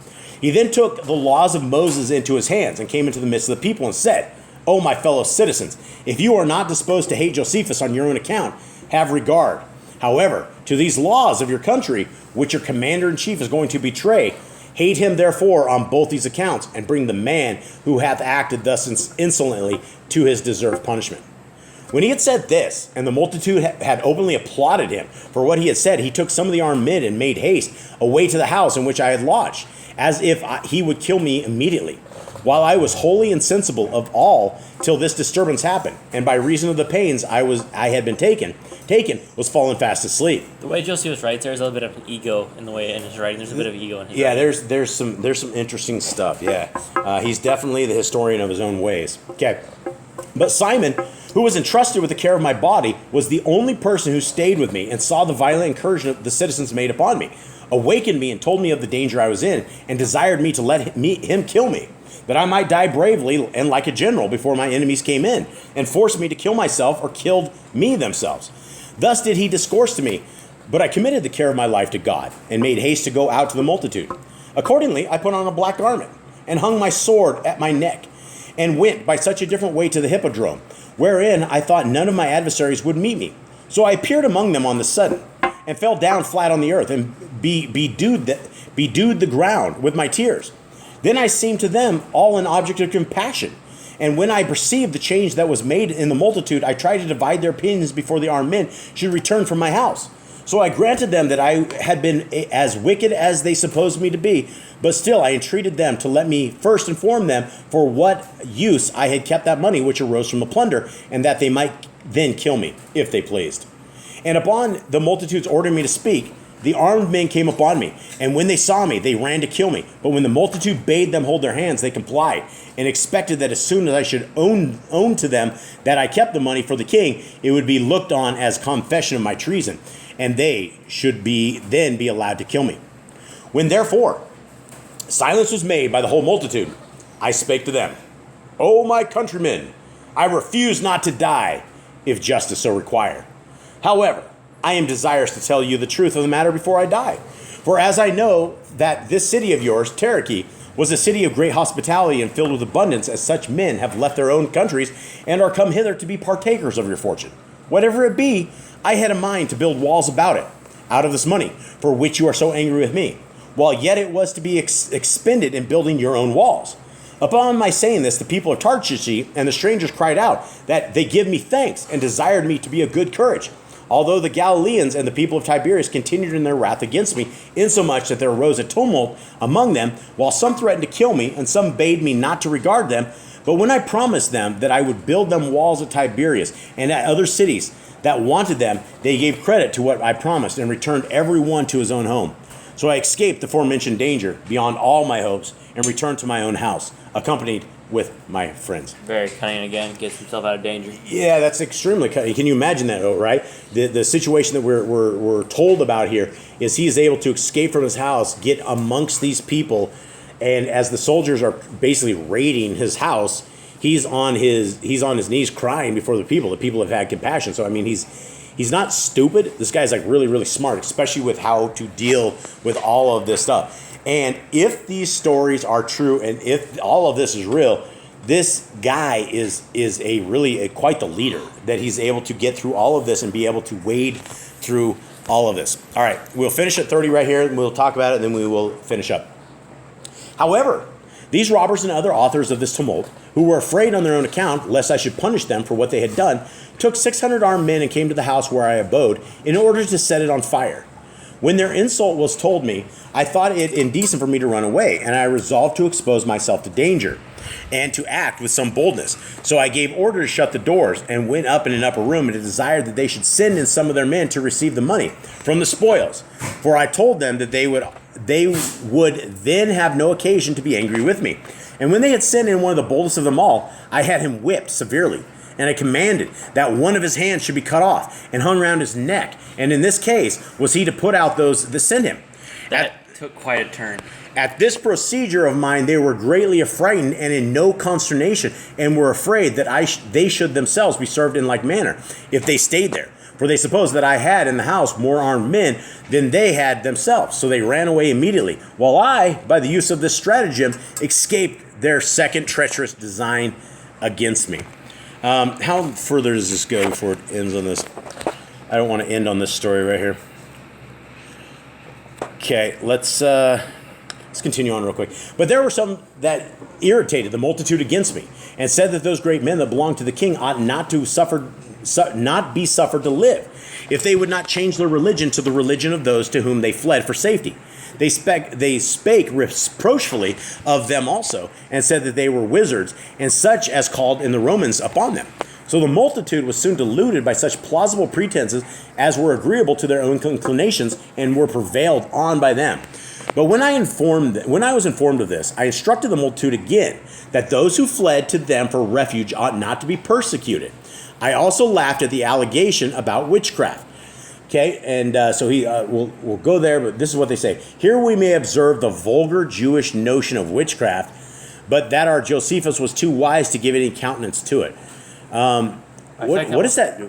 He then took the laws of Moses into his hands and came into the midst of the people and said, O my fellow citizens, if you are not disposed to hate Josephus on your own account, have regard. However, to these laws of your country, which your commander-in-chief is going to betray, hate him therefore on both these accounts, and bring the man who hath acted thus insolently to his deserved punishment. When he had said this, and the multitude had openly applauded him for what he had said, he took some of the armed men and made haste away to the house in which I had lodged, as if he would kill me immediately, while I was wholly insensible of all till this disturbance happened, and by reason of the pains I had been taken, was fallen fast asleep. The way Josephus writes, there's a little bit of ego in the way in his writing. There's a bit of ego in his Yeah, writing. there's some interesting stuff. Yeah, he's definitely the historian of his own ways. Okay, but Simon, who was entrusted with the care of my body, was the only person who stayed with me and saw the violent incursion the citizens made upon me, awakened me and told me of the danger I was in, and desired me to let him kill me, that I might die bravely and like a general before my enemies came in, and forced me to kill myself or killed me themselves. Thus did he discourse to me, but I committed the care of my life to God, and made haste to go out to the multitude. Accordingly, I put on a black garment, and hung my sword at my neck, and went by such a different way to the hippodrome, wherein I thought none of my adversaries would meet me. So I appeared among them on the sudden, and fell down flat on the earth and bedewed the ground with my tears. Then I seemed to them all an object of compassion. And when I perceived the change that was made in the multitude, I tried to divide their opinions before the armed men should return from my house. So I granted them that I had been as wicked as they supposed me to be, but still I entreated them to let me first inform them for what use I had kept that money which arose from the plunder, and that they might then kill me, if they pleased. And upon the multitudes ordering me to speak, the armed men came upon me, and when they saw me, they ran to kill me. But when the multitude bade them hold their hands, they complied, and expected that as soon as I should own to them that I kept the money for the king, it would be looked on as confession of my treason, and they should then be allowed to kill me. When therefore silence was made by the whole multitude, I spake to them, O my countrymen, I refuse not to die, if justice so require. However, I am desirous to tell you the truth of the matter before I die. For as I know that this city of yours, Cherokee, was a city of great hospitality and filled with abundance, as such men have left their own countries and are come hither to be partakers of your fortune. Whatever it be, I had a mind to build walls about it, out of this money, for which you are so angry with me, while yet it was to be expended in building your own walls. Upon my saying this, the people of Tarshish and the strangers cried out that they give me thanks and desired me to be of good courage. Although the Galileans and the people of Tiberias continued in their wrath against me, insomuch that there arose a tumult among them, while some threatened to kill me, and some bade me not to regard them. But when I promised them that I would build them walls at Tiberias and at other cities that wanted them, they gave credit to what I promised, and returned every one to his own home. So I escaped the forementioned danger beyond all my hopes, and returned to my own house, accompanied with my friends. Very cunning again, gets himself out of danger. Yeah, that's extremely cunning. Can you imagine that, right? The situation that we're told about here is he is able to escape from his house, get amongst these people, and as the soldiers are basically raiding his house, he's on his knees crying before the people. The people have had compassion. So I mean, he's not stupid. This guy's like really, really smart, especially with how to deal with all of this stuff. And if these stories are true, and if all of this is real, this guy is quite the leader, that he's able to get through all of this and be able to wade through all of this. All right, we'll finish at 30 right here, and we'll talk about it, and then we will finish up. However, these robbers and other authors of this tumult, who were afraid on their own account, lest I should punish them for what they had done, took 600 armed men and came to the house where I abode, in order to set it on fire. When their insult was told me, I thought it indecent for me to run away, and I resolved to expose myself to danger, and to act with some boldness. So I gave order to shut the doors, and went up in an upper room, and desired that they should send in some of their men to receive the money from the spoils. For I told them that they would then have no occasion to be angry with me. And when they had sent in one of the boldest of them all, I had him whipped severely. And I commanded that one of his hands should be cut off and hung around his neck. And in this case was he to put out those that sent him. That took quite a turn. At this procedure of mine, they were greatly affrighted and in no consternation, and were afraid that they should themselves be served in like manner if they stayed there. For they supposed that I had in the house more armed men than they had themselves. So they ran away immediately, while I, by the use of this stratagem, escaped their second treacherous design against me. How further does this go before it ends on this? I don't want to end on this story right here. Okay, let's continue on real quick. But there were some that irritated the multitude against me, and said that those great men that belonged to the king ought not be suffered to live, if they would not change their religion to the religion of those to whom they fled for safety. They spake reproachfully of them also, and said that they were wizards, and such as called in the Romans upon them. So the multitude was soon deluded by such plausible pretenses as were agreeable to their own inclinations, and were prevailed on by them. But when I was informed of this, I instructed the multitude again, that those who fled to them for refuge ought not to be persecuted. I also laughed at the allegation about witchcraft. Okay, and so we'll go there, but this is what they say. Here we may observe the vulgar Jewish notion of witchcraft, but that our Josephus was too wise to give any countenance to it. What is that?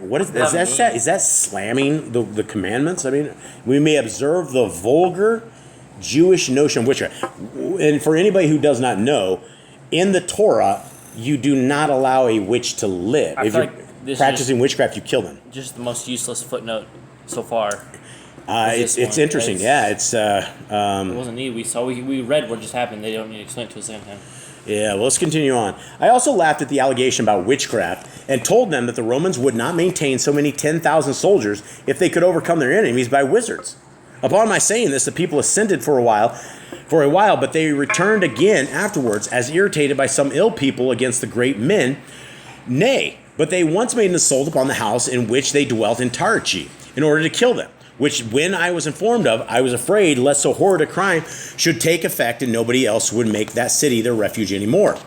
Is that slamming the commandments? I mean, we may observe the vulgar Jewish notion of witchcraft. And for anybody who does not know, in the Torah, you do not allow a witch to live. If you're practicing witchcraft, you kill them. Just the most useless footnote so far. It's interesting. Yeah, it's It wasn't neat. We read what just happened. They don't need to explain it to us again. yeah. Well, let's continue on. I also laughed at the allegation about witchcraft and told them that the Romans would not maintain so many 10,000 soldiers if they could overcome their enemies by wizards. Upon my saying this, the people assented for a while, but they returned again afterwards, as irritated by some ill people against the great men. Nay, but they once made an assault upon the house in which they dwelt in Tarchi, in order to kill them, which when I was informed of, I was afraid lest so horrid a crime should take effect and nobody else would make that city their refuge anymore.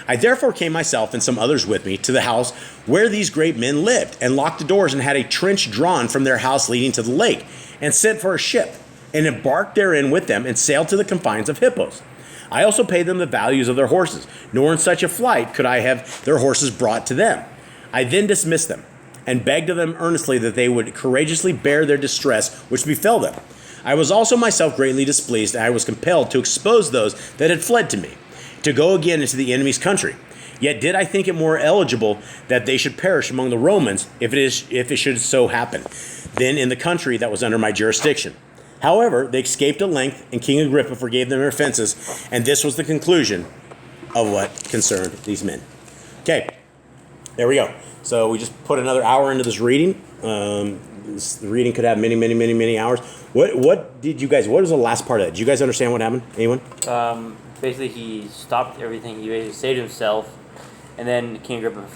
I therefore came myself and some others with me to the house where these great men lived, and locked the doors, and had a trench drawn from their house leading to the lake, and sent for a ship, and embarked therein with them, and sailed to the confines of Hippos. I also paid them the values of their horses, nor in such a flight could I have their horses brought to them. I then dismissed them, and begged of them earnestly that they would courageously bear their distress which befell them. I was also myself greatly displeased, and I was compelled to expose those that had fled to me, to go again into the enemy's country. Yet did I think it more eligible that they should perish among the Romans, if it should so happen, than in the country that was under my jurisdiction. However, they escaped at length, and King Agrippa forgave them their offenses, and this was the conclusion of what concerned these men. Okay, there we go. So we just put another hour into this reading. This reading could have many hours. What did you guys? What was the last part of that? Did you guys understand what happened? Anyone? Basically, he stopped everything. He basically saved himself, and then King Agrippa.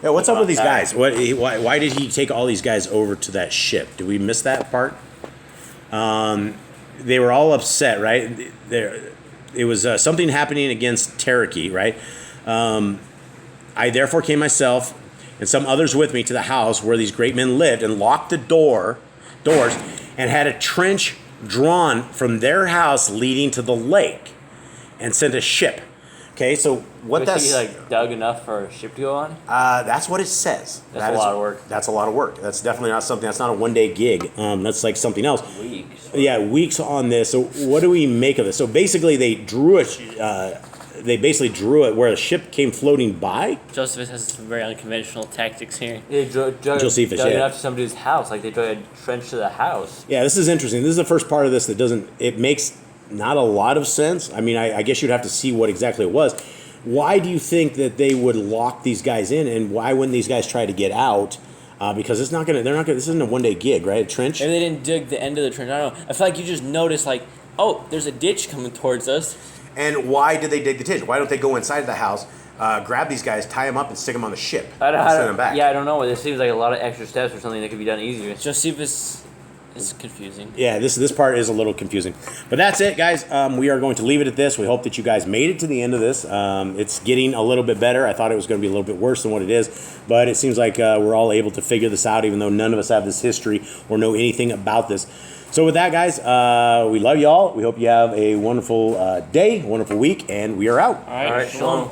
Yeah, what's up with these guys? Why did he take all these guys over to that ship? Did we miss that part? They were all upset, right? It was something happening against Tariki, right? I therefore came myself and some others with me to the house where these great men lived, and locked the doors, and had a trench drawn from their house leading to the lake, and sent a ship. Okay, so what that's... He dug enough for a ship to go on? That's what it says. That's a lot of work. That's a lot of work. That's definitely not something, that's not a one-day gig. That's like something else. Weeks. Yeah, weeks on this. So what do we make of this? So basically they drew it where the ship came floating by. Josephus has some very unconventional tactics here. They dug enough to somebody's house. Like, they dug a trench to the house. Yeah, this is interesting. This is the first part of this that it makes not a lot of sense. I mean, I guess you'd have to see what exactly it was. Why do you think that they would lock these guys in, and why wouldn't these guys try to get out? Because this isn't a one-day gig, right? A trench. Maybe they didn't dig the end of the trench. I don't know. I feel like you just notice, oh, there's a ditch coming towards us. And why did they dig the ditch? Why don't they go inside the house, grab these guys, tie them up, and stick them on the ship, and send them back? Yeah, I don't know. It seems like a lot of extra steps or something that could be done easier. Josephus is confusing. Yeah, this part is a little confusing. But that's it, guys. We are going to leave it at this. We hope that you guys made it to the end of this. It's getting a little bit better. I thought it was going to be a little bit worse than what it is. But it seems like we're all able to figure this out, even though none of us have this history or know anything about this. So with that, guys, we love you all. We hope you have a wonderful day, wonderful week, and we are out. All right, shalom.